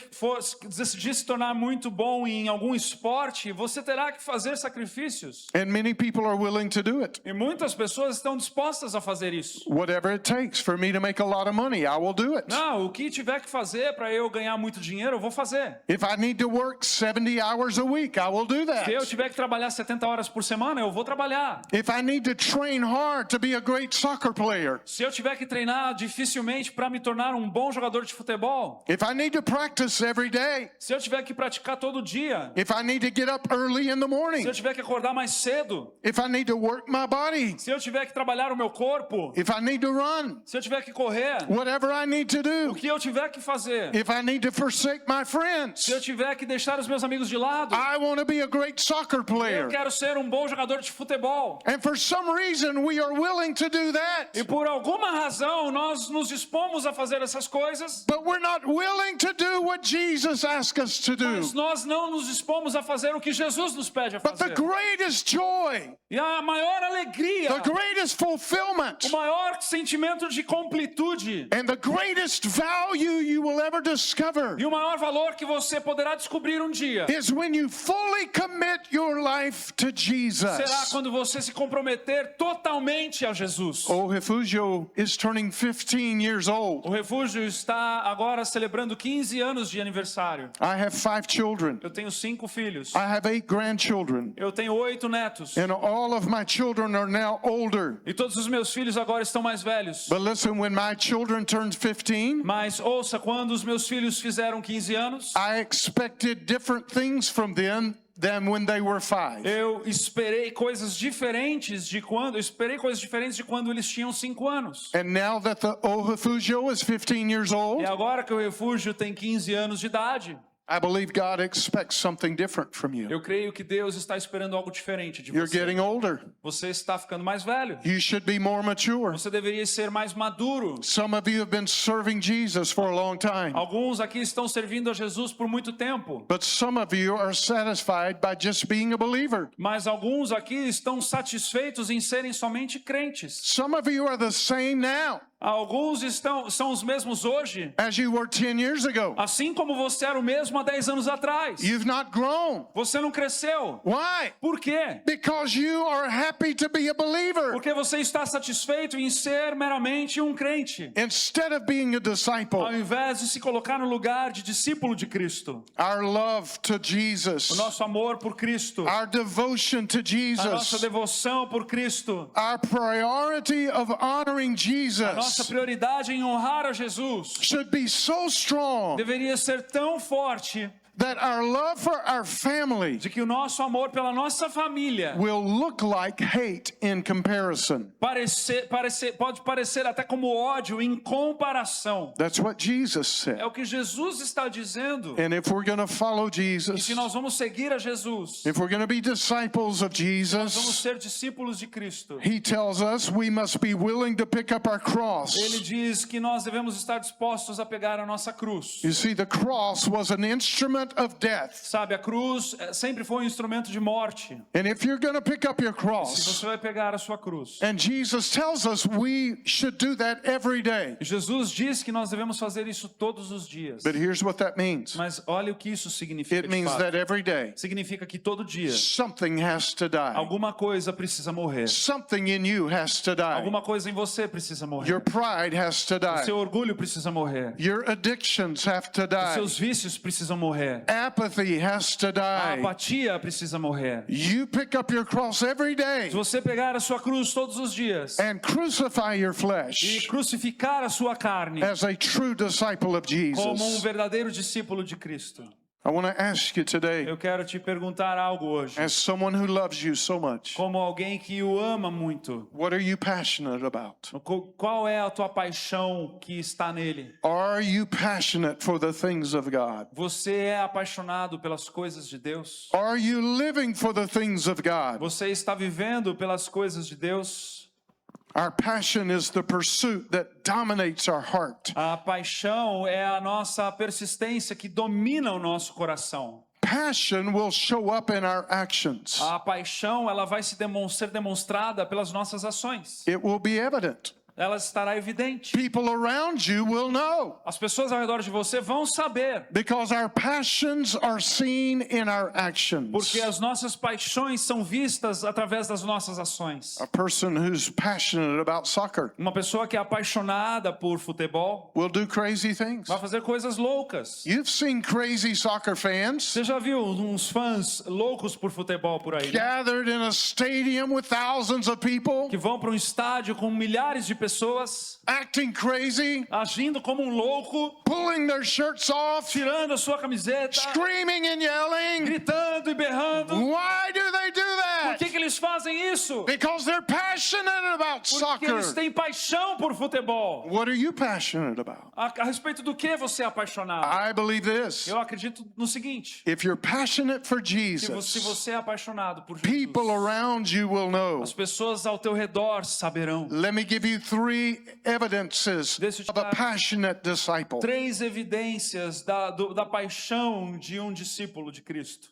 decidir se tornar muito bom em algum esporte, esporte, você terá que fazer sacrifícios. And many people are willing to do it. E muitas pessoas estão dispostas a fazer isso. Whatever it takes for me to make a lot of money, I will do it. Não, o que tiver que fazer para eu ganhar muito dinheiro, eu vou fazer. If I need to work 70 hours a week, I will do that. Se eu tiver que trabalhar 70 horas por semana, eu vou trabalhar. If I need to train hard to be a great soccer player, Se eu tiver que treinar dificilmente para me tornar um bom jogador de futebol, if I need to practice every day, se eu tiver que praticar todo dia, if I need to get up early in the se morning, eu tiver que acordar mais cedo, if I need to work my body, se eu tiver que trabalhar o meu corpo, if I need to run, se eu tiver que correr, whatever I need to o do, que eu tiver que fazer, if I need to forsake my friends, se eu tiver que deixar os meus amigos de lado, I want to be a great soccer player. eu quero ser um bom jogador de futebol. And for some reason, we are willing to do that. E por alguma razão nós nos dispomos a fazer essas coisas, But we're not willing to do what Jesus asked us to do. mas nós não nos dispomos a fazer o que Jesus nos pede a But the fazer. greatest joy, E a maior alegria, the greatest fulfillment, o maior sentimento de completude and the greatest value you will ever discover e o maior valor que você poderá descobrir um dia is when you fully commit your life to será Jesus. quando você se comprometer totalmente a Jesus. Oh, Refugio is turning 15 years old. O refúgio está agora celebrando 15 anos de aniversário. I have 5 children. Eu tenho 5 filhos. I have 8 grandchildren. Eu tenho 8 netos. And all of my children are now older. E todos os meus filhos agora estão mais velhos. But listen, when my children turned 15, Mas ouça, quando os meus filhos fizeram 15 anos, I expected different things from them than when they were 5. eu esperei coisas diferentes de quando eles tinham 5 anos. And now that the old Refugio is 15 years old, E agora que o refúgio tem 15 anos de idade, I believe God expects something different from you. eu creio que Deus está esperando algo diferente de You're você. getting older. Você está ficando mais velho. You should be more mature. Você deveria ser mais maduro. Some of you have been serving Jesus for a long time, Alguns aqui estão servindo a Jesus por muito tempo, but some of you are satisfied by just being a believer. mas alguns aqui estão satisfeitos em serem somente crentes. Some of you are the same now Alguns são os mesmos hoje, as you were 10 years ago. assim como você era o mesmo há 10 anos atrás. You've not grown. Você não cresceu. Why? Por quê? Because you are happy to be a believer Porque você está satisfeito em ser meramente um crente, instead of being a disciple. ao invés de se colocar no lugar de discípulo de Cristo. Our love to O Jesus, nosso amor por Cristo, our devotion to a nossa Jesus, devoção por Cristo, our priority of honoring a nossa Jesus prioridade em honrar a Jesus should be so strong deveria ser tão forte that our love for our family de que o nosso amor pela nossa família will look like hate in comparison. pode parecer até como ódio em comparação. That's what Jesus É said. o que Jesus está dizendo. And if we're going to follow E Jesus, se nós vamos seguir a Jesus, if we're going to be disciples of vamos Jesus, ser discípulos de Cristo. He tells us we must be willing to pick up our Ele cross. diz que nós devemos estar dispostos a pegar a nossa cruz. You see, the cross was an instrument of death. Sabe, a cruz sempre foi um instrumento de morte. And if you're going to pick up your Se cross, você vai pegar a sua cruz. and Jesus tells us we should do that every day. Jesus diz que nós devemos fazer isso todos os dias. But here's what that means. Mas olha o que isso significa It de means fato. that every day Significa que todo dia something has to die. alguma coisa precisa morrer. Something in you has to die. Alguma coisa em você precisa morrer. Your pride has to die. Seu orgulho precisa morrer. Your addictions have to die. Seus vícios precisam morrer. Apathy has to A die. apatia precisa morrer. You pick up your cross every day Se você pegar a sua cruz todos os dias and crucify your e flesh crucificar a sua carne as a true disciple of como Jesus. verdadeiro discípulo de Cristo. I want to ask you today, Eu quero te perguntar algo hoje. as someone who loves you so much, Como alguém que o ama muito, what are you passionate about? qual é a tua paixão que está nele? Are you passionate for the things of God? Você é apaixonado pelas coisas de Deus? Are you living for the things of God? Você está vivendo pelas coisas de Deus? Our passion is the pursuit that dominates our heart. A paixão é a nossa persistência que domina o nosso coração. Passion will show up in our actions. A paixão, ela vai ser demonstrada pelas nossas ações. It will be evident. ela estará evidente. People around you will know. As pessoas ao redor de você vão saber. Because our passions are seen in our actions. Porque as nossas paixões são vistas através das nossas ações. A person who's passionate about soccer Uma pessoa que é apaixonada por futebol will do crazy things. vai fazer coisas loucas. You've seen crazy soccer fans Você já viu uns fãs loucos por futebol por aí, né? gathered in a stadium with thousands of people, Que vão para um estádio com milhares de pessoas, acting crazy, agindo como um louco, pulling their shirts off, tirando a sua camiseta, screaming and yelling. gritando e berrando. Why do they do Por that? que eles fazem isso? Because they're passionate about Porque eles soccer. têm paixão por futebol. What are you passionate about? A respeito do que você é apaixonado? I believe this. Eu acredito no seguinte: If you're passionate for se Jesus, você é apaixonado por people Jesus, around you will know. as pessoas ao teu redor saberão. Let me give you 3 evidences Deixa eu te of a dar passionate disciple. 3 evidências da paixão de um discípulo de Cristo.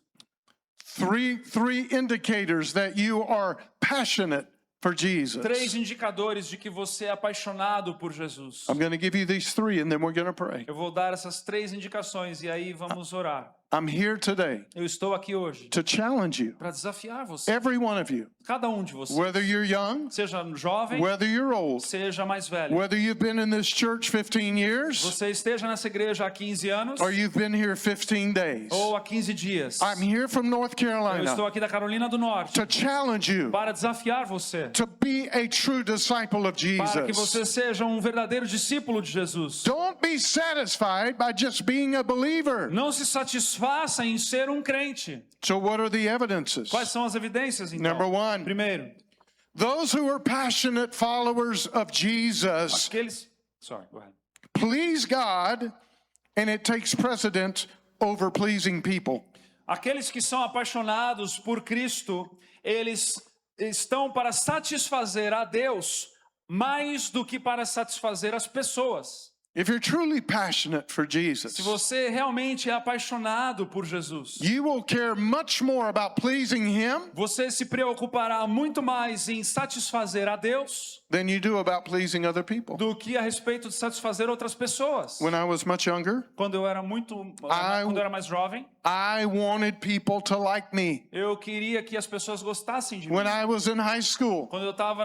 Three indicators that you are passionate for 3 Jesus. indicadores de que você é apaixonado por Jesus. I'm going to give you these 3 and then we're going to pray. Eu vou dar essas 3 indicações e aí vamos orar. I'm here today Eu estou aqui hoje to challenge you, para desafiar você, every one of you, cada um de vocês, whether you're young, seja jovem, whether you're old, seja mais velho, whether you've been in this church 15 years você esteja nessa igreja há 15 anos or you've been here 15 days. ou há 15 dias. I'm here from North Eu estou Carolina aqui da Carolina do Norte to challenge you para desafiar você, to be a true disciple of para que Jesus. você seja um verdadeiro discípulo de Jesus. Don't be satisfied by just being a believer. Não se satisfaça em ser um crente. So what are the evidences? Quais são as evidências, então? Number 1, Primeiro, those who are passionate followers of Jesus aqueles... Sorry, go ahead. please God, and it takes precedence over pleasing people. Aqueles que são apaixonados por Cristo, eles estão para satisfazer a Deus mais do que para satisfazer as pessoas. If you're truly passionate for Jesus, Se você realmente é apaixonado por Jesus, you will care much more about pleasing Him você se preocupará muito mais em satisfazer a Deus than you do about pleasing other people. do que a respeito de satisfazer outras pessoas. When I was much younger, Quando eu era quando eu era mais jovem, I wanted people to like me. eu queria que as pessoas gostassem de mim. When I was in high school, Quando eu estava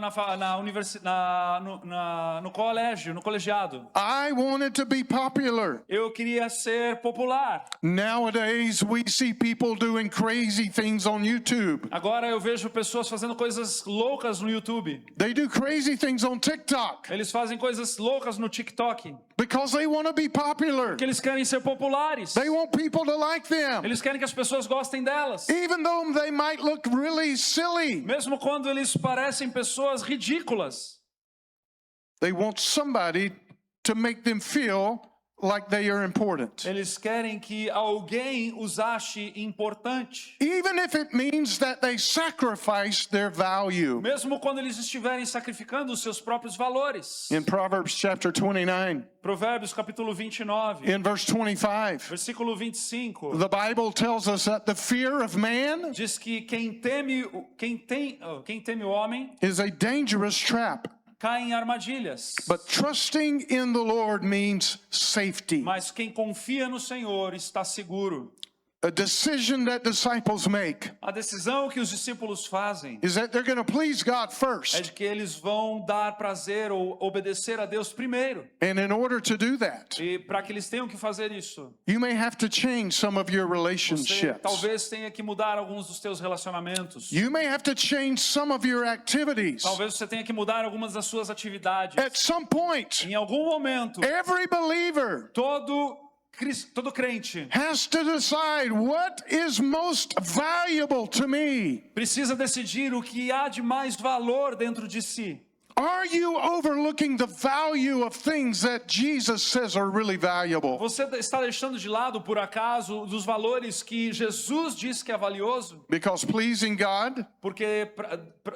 no colégio, no colegiado, I wanted to be popular. eu queria ser popular. Nowadays, we see people doing crazy things on YouTube. Agora eu vejo pessoas fazendo coisas loucas no YouTube. They do crazy things on TikTok Eles fazem coisas loucas no TikTok, because they want to be popular. porque eles querem ser populares. They want people to like them, Eles querem que as pessoas gostem delas. even though they might look really silly. Mesmo quando eles parecem pessoas ridículas. They want somebody to make them feel like they are important, Eles querem que alguém os ache importante. even if it means that they sacrifice their value. Mesmo quando eles estiverem sacrificando os seus próprios valores. In Proverbs chapter 29, Provérbios capítulo 29, in verse 25, versículo 25. the Bible tells us that the fear of man Diz que quem teme o homem is a dangerous trap, cai em armadilhas. but trusting in the Lord means safety. Mas quem confia no Senhor está seguro. A decision that disciples make A decisão que os discípulos fazem is that they're going to please God é first. de que eles vão dar prazer ou obedecer a Deus primeiro. And in order to do that, E para que eles tenham que fazer isso, you may have to change some of your você relationships. talvez tenha que mudar alguns dos teus relacionamentos. You may have to change some of your activities. Talvez você tenha que mudar algumas das suas atividades. At some point, Em algum momento, every believer todo crente has to decide what is most valuable to me. precisa decidir o que há de mais valor dentro de si. Are you overlooking the value of things that Jesus says are really valuable? Você está deixando de lado, por acaso, dos valores que Jesus diz que é valioso? Because pleasing God Porque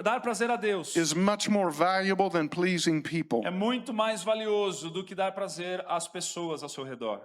dar prazer a Deus is much more valuable than pleasing people. é muito mais valioso do que dar prazer às pessoas ao seu redor.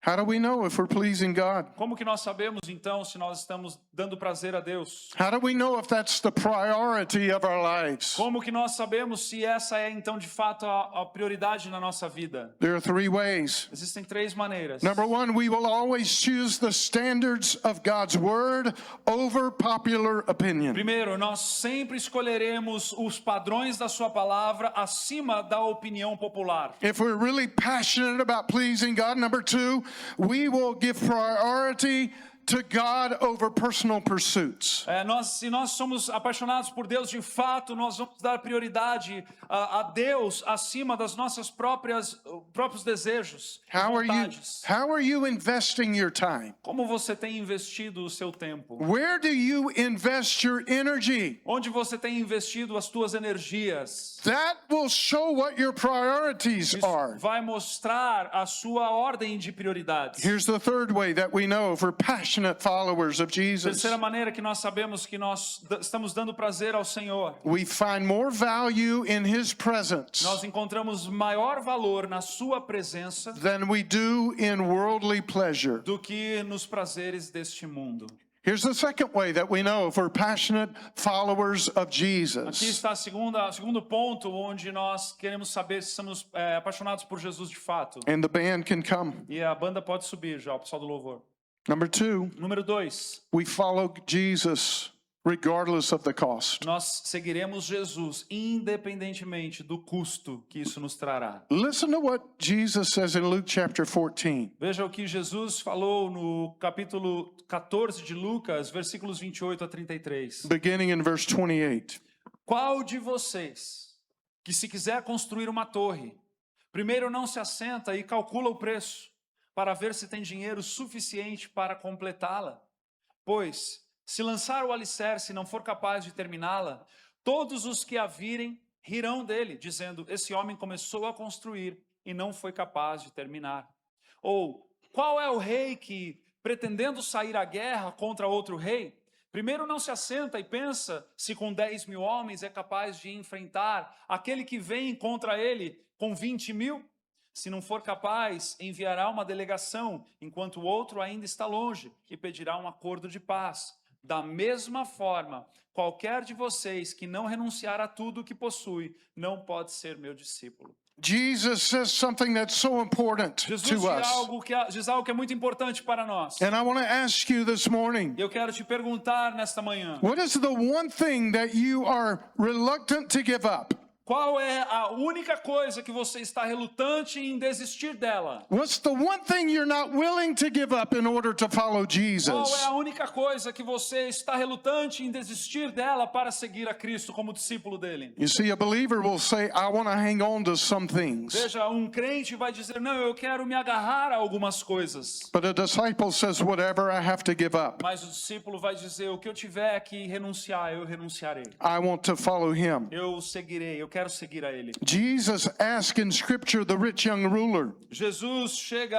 How do we know if we're pleasing God? Como que nós sabemos então se nós estamos dando prazer a Deus? How do we know if that's the priority of our lives? Como que nós sabemos se essa é então de fato a prioridade na nossa vida? There are three ways. Existem três maneiras. Number one, we will always choose the standards of God's word over popular opinion. Primeiro, nós sempre escolheremos os padrões da sua palavra acima da opinião popular. If we're really passionate about pleasing God, number two, we will give priority to God over personal pursuits. Se nós somos apaixonados por Deus de fato, nós vamos dar prioridade a Deus acima das nossas próprios desejos e vontades. How are you investing your time? Como você tem investido o seu tempo? Where do you invest your energy? Onde você tem investido as tuas energias? That will show what your priorities are. Vai mostrar a sua ordem de prioridades. Here's the third way that we know if we're passionate followers of Jesus. Terceira maneira que nós sabemos que nós estamos dando prazer ao Senhor. We find more value in His presence Nós encontramos maior valor na sua presença than we do in worldly pleasure. do que nos prazeres deste mundo. Here's the second way that we know if we're passionate followers of Jesus. Aqui está o segundo ponto onde nós queremos saber se somos apaixonados por Jesus de fato. And the band can come. E a banda pode subir já, o pessoal do louvor. Number two, Número 2. we follow Jesus regardless of the cost. Nós seguiremos Jesus independentemente do custo que isso nos trará. Listen to what Jesus says in Luke chapter 14. Veja o que Jesus falou no capítulo 14 de Lucas, versículos 28 a 33. Beginning in verse 28. Qual de vocês, que se quiser construir uma torre, primeiro não se assenta e calcula o preço, para ver se tem dinheiro suficiente para completá-la? Pois, se lançar o alicerce e não for capaz de terminá-la, todos os que a virem rirão dele, dizendo: esse homem começou a construir e não foi capaz de terminar. Ou, qual é o rei que, pretendendo sair à guerra contra outro rei, primeiro não se assenta e pensa se com 10.000 homens é capaz de enfrentar aquele que vem contra ele com 20.000? Se não for capaz, enviará uma delegação, enquanto o outro ainda está longe, e pedirá um acordo de paz. Da mesma forma, qualquer de vocês que não renunciar a tudo o que possui, não pode ser meu discípulo. Jesus says something that's so important Jesus to diz us. algo que é muito importante para nós. And I want to ask you this morning, Eu quero te perguntar nesta manhã, what is the one thing that you are reluctant to give up? qual é a única coisa que você está relutante em desistir dela? What's the one thing you're not willing to give up in order to follow Qual é Jesus? a única coisa que você está relutante em desistir dela para seguir a Cristo como discípulo dele? You see, a believer will say, I want to hang on to some things. Veja, um crente vai dizer: não, eu quero me agarrar a algumas coisas. But a disciple says, whatever I have to give up, Mas o discípulo vai dizer: o que eu tiver que renunciar, eu renunciarei. I want to follow him. Eu seguirei, eu quero seguir a ele. Jesus asked in Scripture the rich young ruler, Jesus chega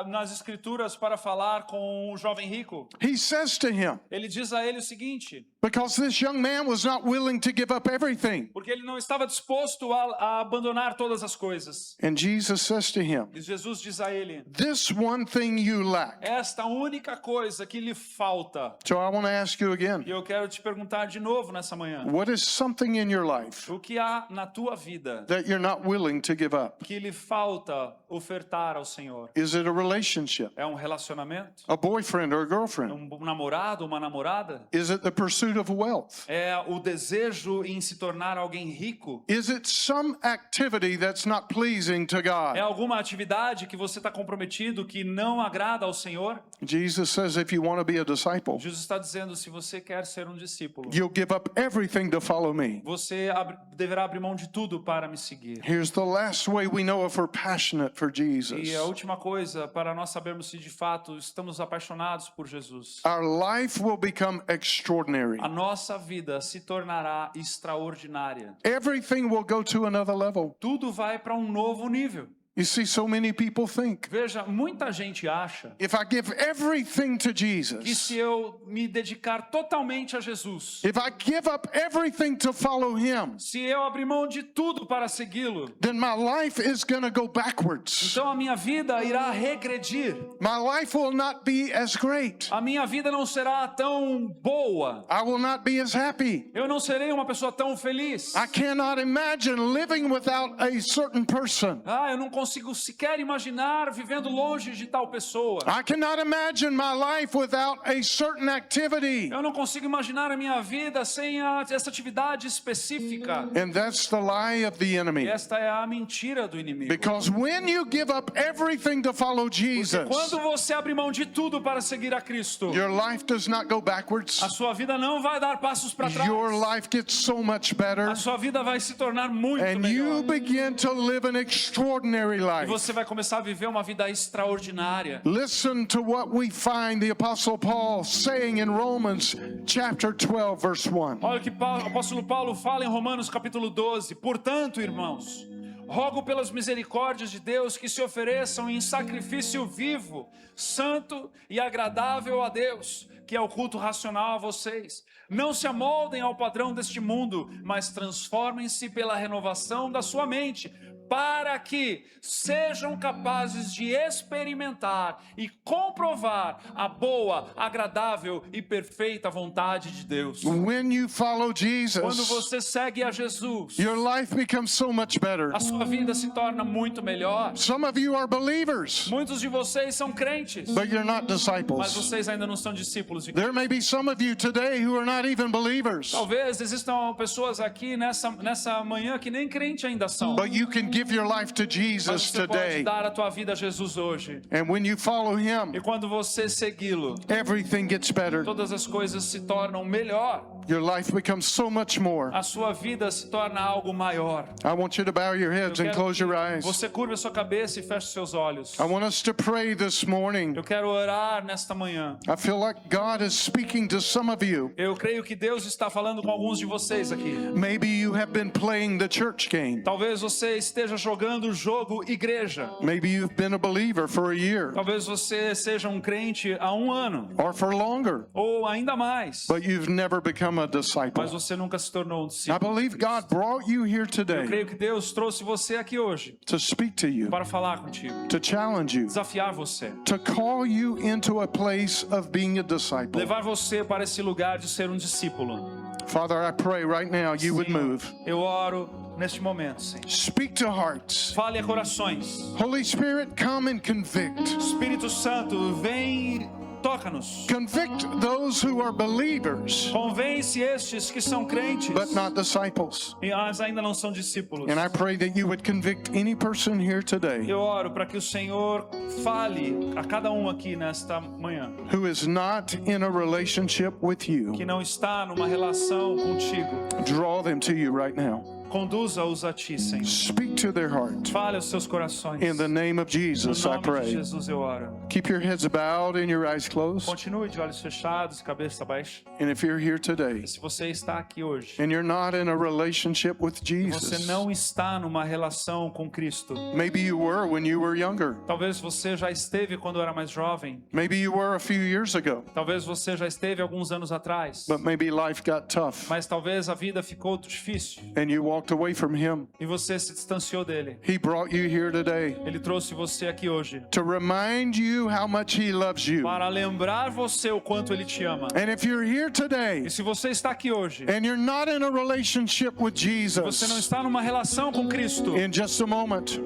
nas escrituras para falar com o jovem rico. he says to him, Ele diz a ele o seguinte: because this young man was not willing to give up everything. porque ele não estava disposto a abandonar todas as coisas. And Jesus says to him, E Jesus diz a ele: this one thing you lack. esta única coisa que lhe falta. So I want to ask you again, E eu quero te perguntar de novo nessa manhã: what is something in your life o que há na tua vida that you're not willing to give up? que lhe falta ofertar ao Senhor? Is it a relationship, É um relacionamento? a boyfriend or a É girlfriend? um namorado, uma namorada? Is it the pursuit of wealth? É o desejo em se tornar alguém rico? Is it some activity that's not pleasing to É God? alguma atividade que você está comprometido que não agrada ao Senhor? Jesus says if you want to be a disciple, Jesus está dizendo: se você quer ser um discípulo, you'll give up everything to follow me. você deverá abrir mão de tudo para me seguir. Here's the last way we know if we're passionate for Jesus. E a última coisa, para nós sabermos se de fato estamos apaixonados por Jesus: Our life will become extraordinary. a nossa vida se tornará extraordinária. Everything will go to another level. Tudo vai para um novo nível. You see, so many people think, Veja, muita gente acha if I give everything to que Jesus, se eu me dedicar totalmente a Jesus, if I give up everything to follow Him, se eu abrir mão de tudo para segui-lo, then my life is going to go backwards. então a minha vida irá regredir. My life will not be as great. A minha vida não será tão boa. I will not be as happy. Eu não serei uma pessoa tão feliz. I cannot imagine living without a certain person. Eu não consigo sequer imaginar vivendo longe de tal pessoa. I cannot imagine my life without a certain activity. Eu não consigo imaginar a minha vida sem essa atividade específica. And that's the lie of the E enemy. esta é a mentira do inimigo. Because when you give up everything to follow Jesus, Quando você abre mão de tudo para seguir a Cristo, your life does not go backwards. a sua vida não vai dar passos para trás. Your life gets so much better. A sua vida vai se tornar muito And you melhor. begin to live an extraordinary E life. você vai começar a viver uma vida extraordinária. Listen to what we find the Apostle Paul saying in Romans chapter 12, verse 1. Olha o que o apóstolo Paulo fala em Romanos capítulo 12. Portanto, irmãos, rogo pelas misericórdias de Deus que se ofereçam em sacrifício vivo, santo e agradável a Deus, que é o culto racional a vocês. Não se amoldem ao padrão deste mundo, mas transformem-se pela renovação da sua mente, para que sejam capazes de experimentar e comprovar a boa, agradável e perfeita vontade de Deus. When you follow Quando Jesus, você segue a Jesus, your life becomes so much better. a sua vida se torna muito melhor. Some of you are believers, Muitos de vocês são crentes, but you're not mas disciples. vocês ainda não são discípulos de Cristo. There may be some of you today who are not even believers, Talvez existam pessoas aqui nessa manhã que nem crente ainda são. but you can give your life to Mas Jesus você pode today. dar a tua vida a Jesus hoje. And when you follow E Him, quando você segui-lo, everything gets better. todas as coisas se tornam melhor. Your life becomes so much more. A sua vida se torna algo maior. I want you to bow your heads and close your eyes. Você curva a sua cabeça e feche seus olhos. I want us to pray this morning. Eu quero orar nesta manhã. I feel like God is speaking to some of you. Eu creio que Deus está falando com alguns de vocês aqui. Maybe you have been playing the church game. Talvez você esteja jogando o jogo igreja. Maybe you've been a believer for a year Talvez você seja um crente há 1 ano or for longer, ou ainda mais, but you've never become a mas disciple. você nunca se tornou um I discípulo. believe God brought you here Eu today creio que Deus trouxe você aqui hoje to speak to you, para falar contigo, to challenge you, desafiar você, to call you into a place of being a disciple. levar você para esse lugar de ser um discípulo. Father, I pray right now you would Senhor, move. eu oro neste momento, Senhor. Speak to hearts. Fale a corações. Holy Spirit, come and convict. Espírito Santo, vem e toca-nos. Convict those who are believers, Convence estes que são crentes, but not disciples. mas ainda não são discípulos. And I pray that you would convict any person here today Eu oro para que o Senhor fale a cada um aqui nesta manhã, who is not in a relationship with you. que não está numa relação contigo. Draw them to you right now. Conduza-os a ti, Senhor. Speak to their heart. Fale aos seus corações. In the name of No Jesus, I nome de pray. Jesus eu oro. Keep your heads bowed and your eyes closed. Continue de olhos fechados, cabeça baixa. And if you're here today E se você está aqui hoje, and you're not in a relationship with você Jesus, não está numa relação com Cristo. maybe you were when you were younger. Talvez você já esteve quando era mais jovem. Maybe you were a few years ago, Talvez você já esteve alguns anos atrás. but maybe life got tough Mas talvez a vida ficou difícil and you walked away from Him. e você se distanciou dele. He brought you here today Ele trouxe você aqui hoje to remind you how much He loves you. para lembrar você o quanto ele te ama. And if you're here today E se você está aqui hoje, and you're not in a relationship with você não Jesus, está numa relação com Cristo, in just a moment,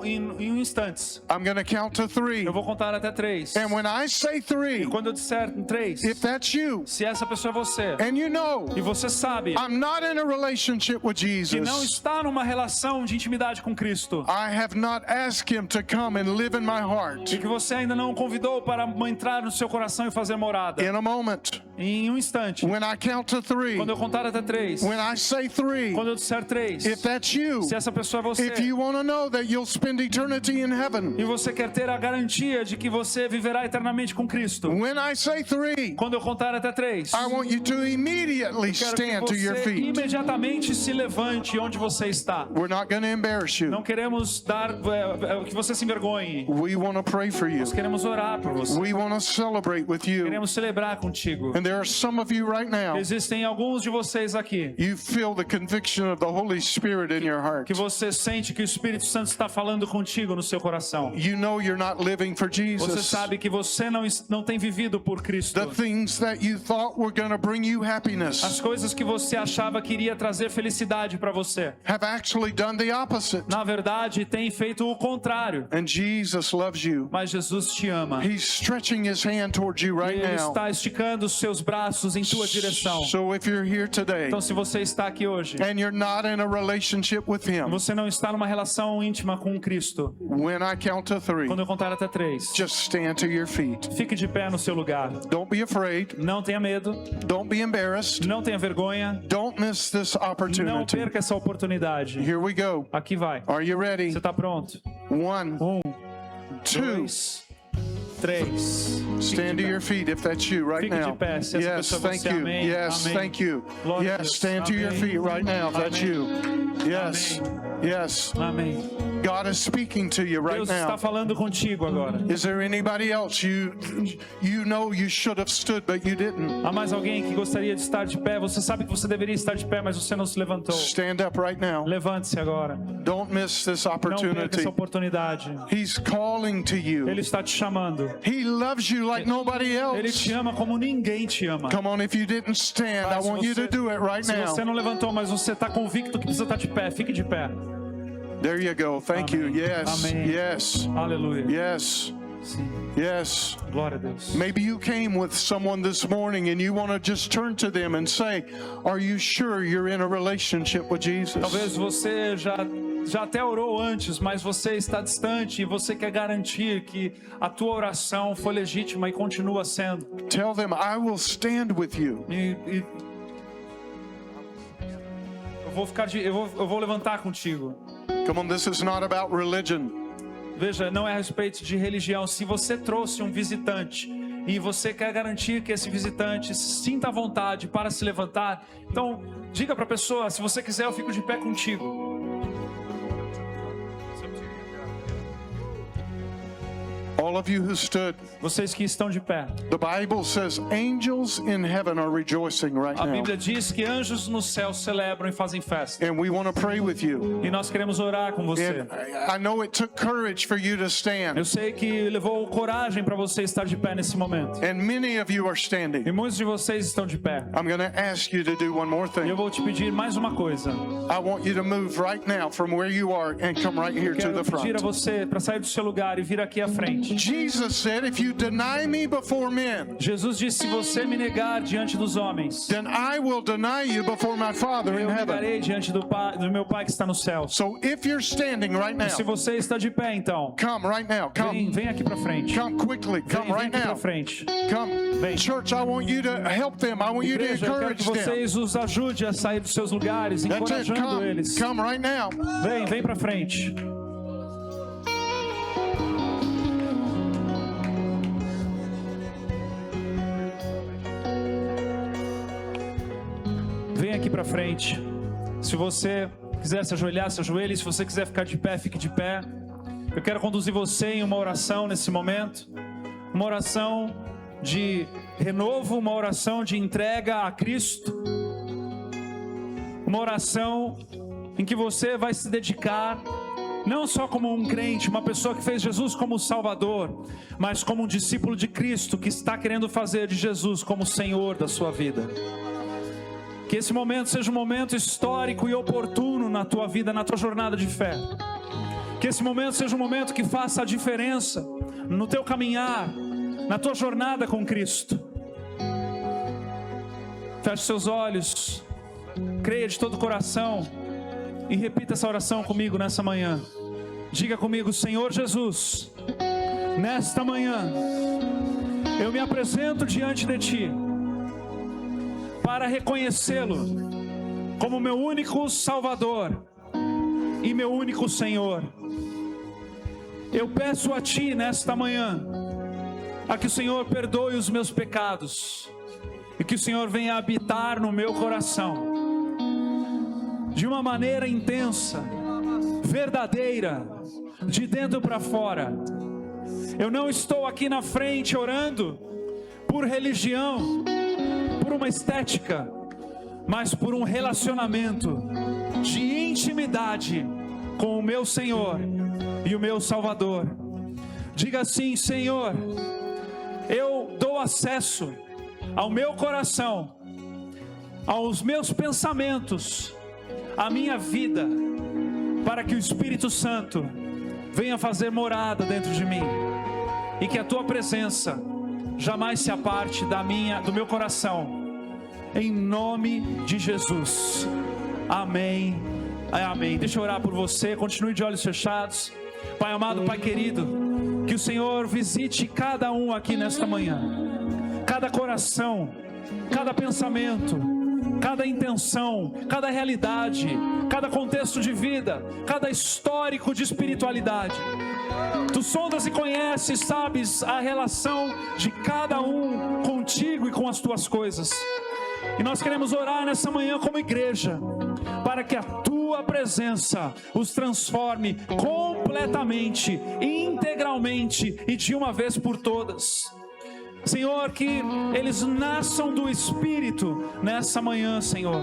em instantes, I'm going to count to 3. eu vou contar até 3. And when I say 3, Quando eu disser 3, if that's you, se essa pessoa é você, and you know e você sabe I'm not in a relationship with que não Jesus, está numa relação de intimidade com Cristo, I have not asked Him to come and live in my heart, e que você ainda não o convidou para entrar no seu coração e fazer morada, in a moment, em um instante. When I count to 3, Quando eu contar até 3. when I say 3, Quando eu disser 3. if that's you, Se essa pessoa é você. if you want to know that you'll spend eternity in heaven, E você quer ter a garantia de que você viverá eternamente com Cristo. when I say 3, Quando eu contar até 3. I want you to immediately Quero que stand to your você feet. imediatamente se levante onde você está. We're not going to embarrass you. Não queremos dar que você se envergonhe. We want to pray for you. Nós queremos orar por você. We want to celebrate with you. Queremos celebrar contigo. And there are some of you right now, Existem alguns de vocês aqui you feel the conviction of the Holy Spirit in your heart. que você sente que o Espírito Santo está falando contigo no seu coração. You know you're not living for Você Jesus. sabe que você não tem vivido por Cristo. The things that you thought were going to bring you As happiness coisas que você achava que iria trazer felicidade para você, have actually done the opposite. na verdade, tem feito o contrário. And Jesus loves you. Mas Jesus te ama. He's stretching his hand towards you right Ele now. está esticando os seus braços em tua direção. So if you're here today Então, se você está aqui hoje, and you're not in a relationship with him, você não está numa relação íntima com Cristo, when I count to 3, quando eu contar até 3, just stand to your feet. fique de pé no seu lugar. Don't be afraid. Não tenha medo, Don't be embarrassed. não tenha vergonha, Don't miss this não opportunity. perca essa oportunidade. Here we go. Aqui vai. Are you ready? Você está pronto? 1, 2. 2, 3. Stand to your feet if that's you right Fique de now. pé, se essa Yes, pessoa é thank você. you. Amém. Yes, Amém. thank you. Glória a Yes, Deus. stand to your Amém. feet right now if that's Amém. you. Yes, yes. Amém. God is speaking to you right Deus está now. falando contigo agora. Is there anybody else you know you should have stood but you didn't? Há mais alguém que gostaria de estar de pé? Você sabe que você deveria estar de pé, mas você não se levantou. Stand up right now. Levante-se agora. Don't miss this Não perca opportunity. essa oportunidade. He's calling to you. Ele está te chamando. He loves you like nobody Ele else. te ama como ninguém te ama. Come on, if you didn't stand, I Se want you to do it right se now. você não levantou, mas você está convicto que precisa estar de pé, fique de pé. There you go. Thank you. Amém. Yes, Amém. yes, Aleluia. yes, Sim. yes. Glória a Deus. Maybe you came with someone this morning and you want to just turn to them and say, are you sure you're in a relationship with Jesus? Talvez você já até orou antes, mas você está distante e você quer garantir que a tua oração foi legítima e continua sendo. Tell them, I will stand with you. Eu vou levantar contigo. Come on, this is not about religion. Veja, não é a respeito de religião. Se você trouxe um visitante e você quer garantir que esse visitante sinta a vontade para se levantar, então diga para a pessoa, se você quiser eu fico de pé contigo. All of you who stood, Vocês que estão de pé. the Bible says angels in heaven are rejoicing right A now. Bíblia diz que anjos no céu celebram e fazem festa. And we want to pray with you. E nós queremos orar com você. And I know it took courage for you to stand. Eu sei que levou coragem para você estar de pé nesse momento. And many of you are E standing. muitos de vocês estão de pé. I'm going to ask you to do one more E eu thing. vou te pedir mais uma coisa. I want you to move right now from where you are and come right here to Quero the pedir a front. você para sair do seu lugar e vir aqui à frente. Jesus said, if you deny me before men, Jesus disse, se você me negar diante dos homens, then I will deny you before my Father in eu heaven. negarei diante do meu Pai que está no céu. So if you're standing right Se now, você está de pé, então, come right now. Come. vem aqui para frente. Come quickly. Come Vem right aqui para now. frente. Come. Vem. Church, I want you to help them. I want you to Igreja, eu quero que encourage them. vocês os ajude a sair dos seus lugares, That's it. encorajando Come. eles. Come right now. Vem para frente. Vem aqui para frente. Se você quiser se ajoelhar, se ajoelhe. Se você quiser ficar de pé, fique de pé. Eu quero conduzir você em uma oração nesse momento. Uma oração de renovo, uma oração de entrega a Cristo. Uma oração em que você vai se dedicar não só como um crente, uma pessoa que fez Jesus como Salvador, mas como um discípulo de Cristo que está querendo fazer de Jesus como Senhor da sua vida. Que esse momento seja um momento histórico e oportuno na tua vida, na tua jornada de fé. Que esse momento seja um momento que faça a diferença no teu caminhar, na tua jornada com Cristo. Feche seus olhos, creia de todo o coração e repita essa oração comigo nessa manhã. Diga comigo: Senhor Jesus, nesta manhã eu me apresento diante de Ti para reconhecê-lo como meu único Salvador e meu único Senhor. Eu peço a Ti nesta manhã, a que o Senhor perdoe os meus pecados, e que o Senhor venha habitar no meu coração, de uma maneira intensa, verdadeira, de dentro para fora. Eu não estou aqui na frente orando por religião, por uma estética, mas por um relacionamento de intimidade com o meu Senhor e o meu Salvador. Diga assim: Senhor, eu dou acesso ao meu coração, aos meus pensamentos, à minha vida, para que o Espírito Santo venha fazer morada dentro de mim, e que a Tua presença jamais se aparte do meu coração, em nome de Jesus. Amém. Amém. Deixa eu orar por você, continue de olhos fechados. Pai amado, Pai querido, que o Senhor visite cada um aqui nesta manhã, cada coração, cada pensamento, cada intenção, cada realidade, cada contexto de vida, cada histórico de espiritualidade. Tu sondas e conheces, sabes a relação de cada um contigo e com as tuas coisas. E nós queremos orar nessa manhã como igreja, para que a Tua presença os transforme completamente, integralmente e de uma vez por todas. Senhor, que eles nasçam do Espírito nessa manhã, Senhor,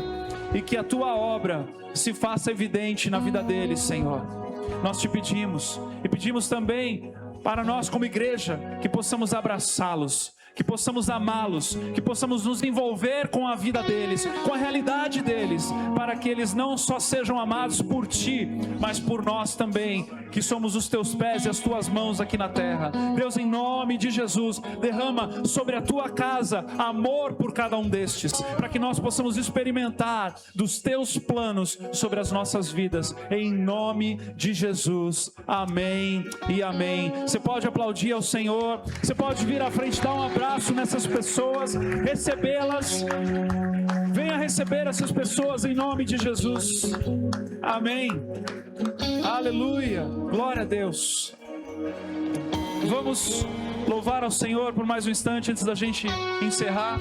e que a Tua obra se faça evidente na vida deles, Senhor. Nós Te pedimos, e pedimos também para nós como igreja, que possamos abraçá-los, que possamos amá-los, que possamos nos envolver com a vida deles, com a realidade deles, para que eles não só sejam amados por Ti, mas por nós também, que somos os Teus pés e as Tuas mãos aqui na terra. Deus, em nome de Jesus, derrama sobre a Tua casa amor por cada um destes, para que nós possamos experimentar dos Teus planos sobre as nossas vidas, em nome de Jesus. Amém e amém. Você pode aplaudir ao Senhor, você pode vir à frente, dar um abraço nessas pessoas, recebê-las. Venha receber essas pessoas em nome de Jesus. Amém. Aleluia. Glória a Deus. Vamos louvar ao Senhor por mais um instante antes da gente encerrar.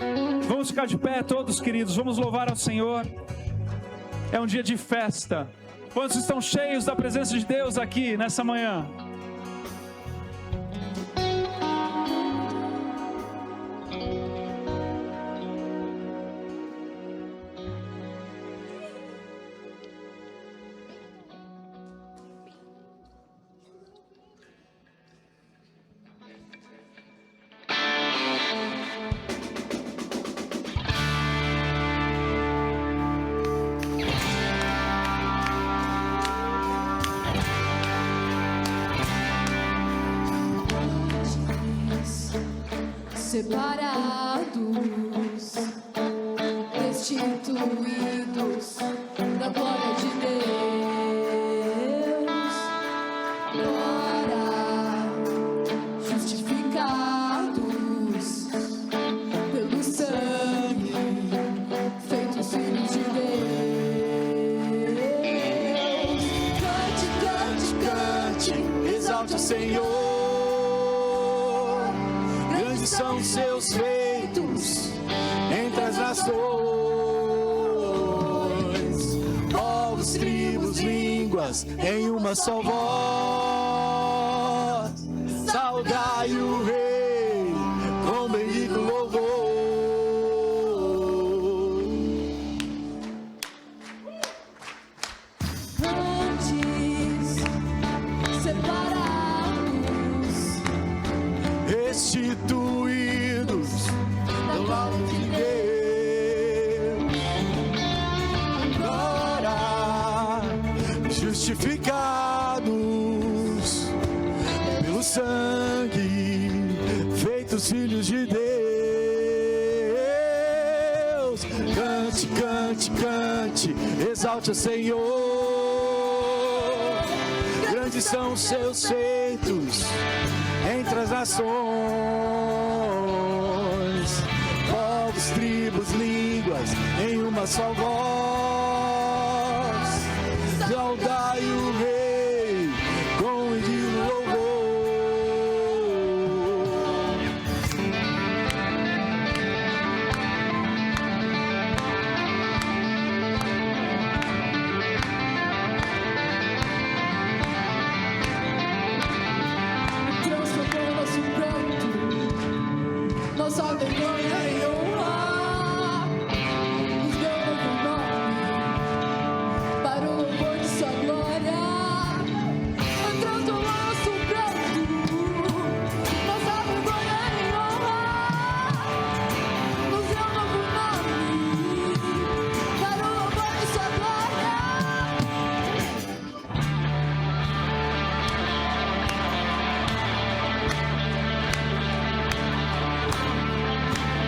Vamos ficar de pé todos, queridos. Vamos louvar ao Senhor. É um dia de festa. Quantos estão cheios da presença de Deus aqui nessa manhã? Separados, destituídos da glória de Deus, agora justificados pelo sangue, feitos filhos de Deus. Cante, cante, cante, exalte o Senhor. São seus feitos entre as nações, povos, tribos, línguas, em uma só voz. Saudai o Rei com bendito louvor. Antes separados, restituídos do lado de Deus, agora justificados pelo sangue, feitos filhos de Deus. Cante, cante, cante, exalte o Senhor. Grandes são os seus feitos entre as nações, povos, tribos, línguas, línguas em uma só voz. Saudai o Rei com digno louvor. Transformou nosso pranto, nossa vergonha em honra. Nos deu novo nome para o louvor de sua glória. Transformou nosso pranto, nossa vergonha em honra. Nos deu novo nome para o louvor de sua glória.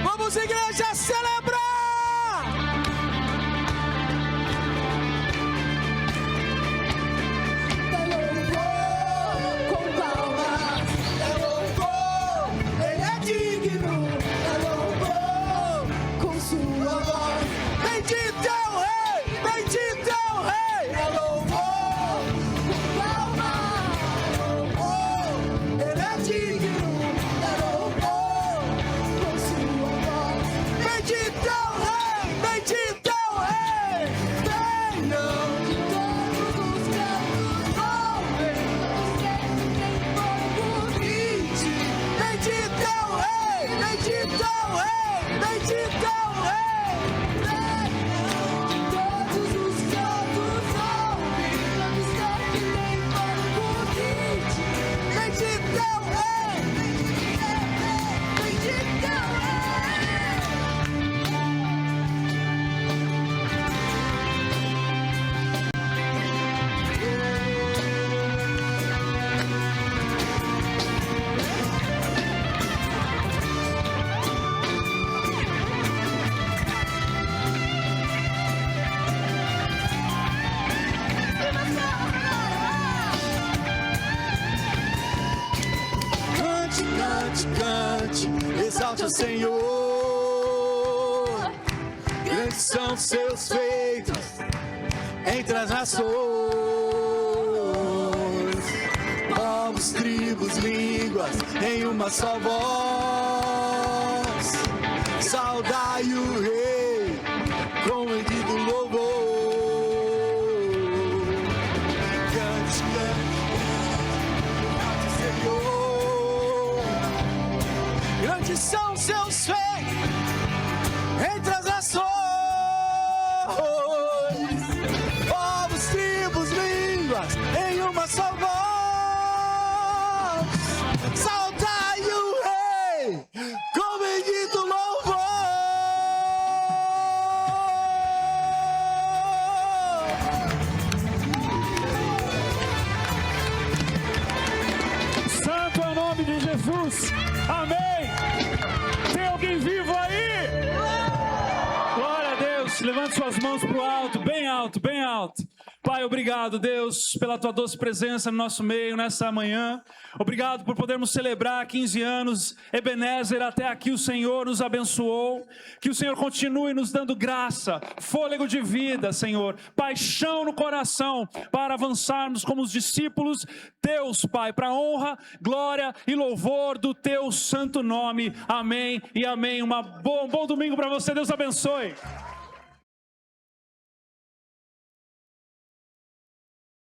Vamos, igreja, celebrar! É louvor com palmas, é louvor, ele é digno, é louvor com sua voz. Bendito é o Rei! Bendito é o Rei! É louvor com palmas, é louvor, ele é digno, é louvor com sua voz. Bendito é o Rei! Bendito é o Rei! Venham de todos os cantos, ouvem os que tem fogo bonito. Bendito é o Rei! Bendito é o Rei! Bendito é o Rei! De todos os cantos ouvem os que tem fogo bonito. Bendito é o Rei! Bendito é o Rei. Cante, cante, cante, exalte o Senhor. Grandes são seus feitos entre as nações. Povos, tribos, línguas em uma só voz. Saudai o Rei com rendido louvor. Cante, cante, Senhor. Grandes são seus feitos entre as nações. Povos, tribos, línguas em uma só voz. Saudai o Rei com bendito louvor. Santo é o nome de Jesus. Amém. Tem alguém vivo aí? Glória a Deus. Levante suas mãos para o alto, bem alto, bem alto. Pai, obrigado, Deus, pela tua doce presença no nosso meio nessa manhã. Obrigado por podermos celebrar 15 anos. Ebenezer, até aqui o Senhor nos abençoou. Que o Senhor continue nos dando graça, fôlego de vida, Senhor. Paixão no coração para avançarmos como os discípulos teus, Pai, para a honra, glória e louvor do teu santo nome. Amém e amém. Um bom domingo para você. Deus abençoe.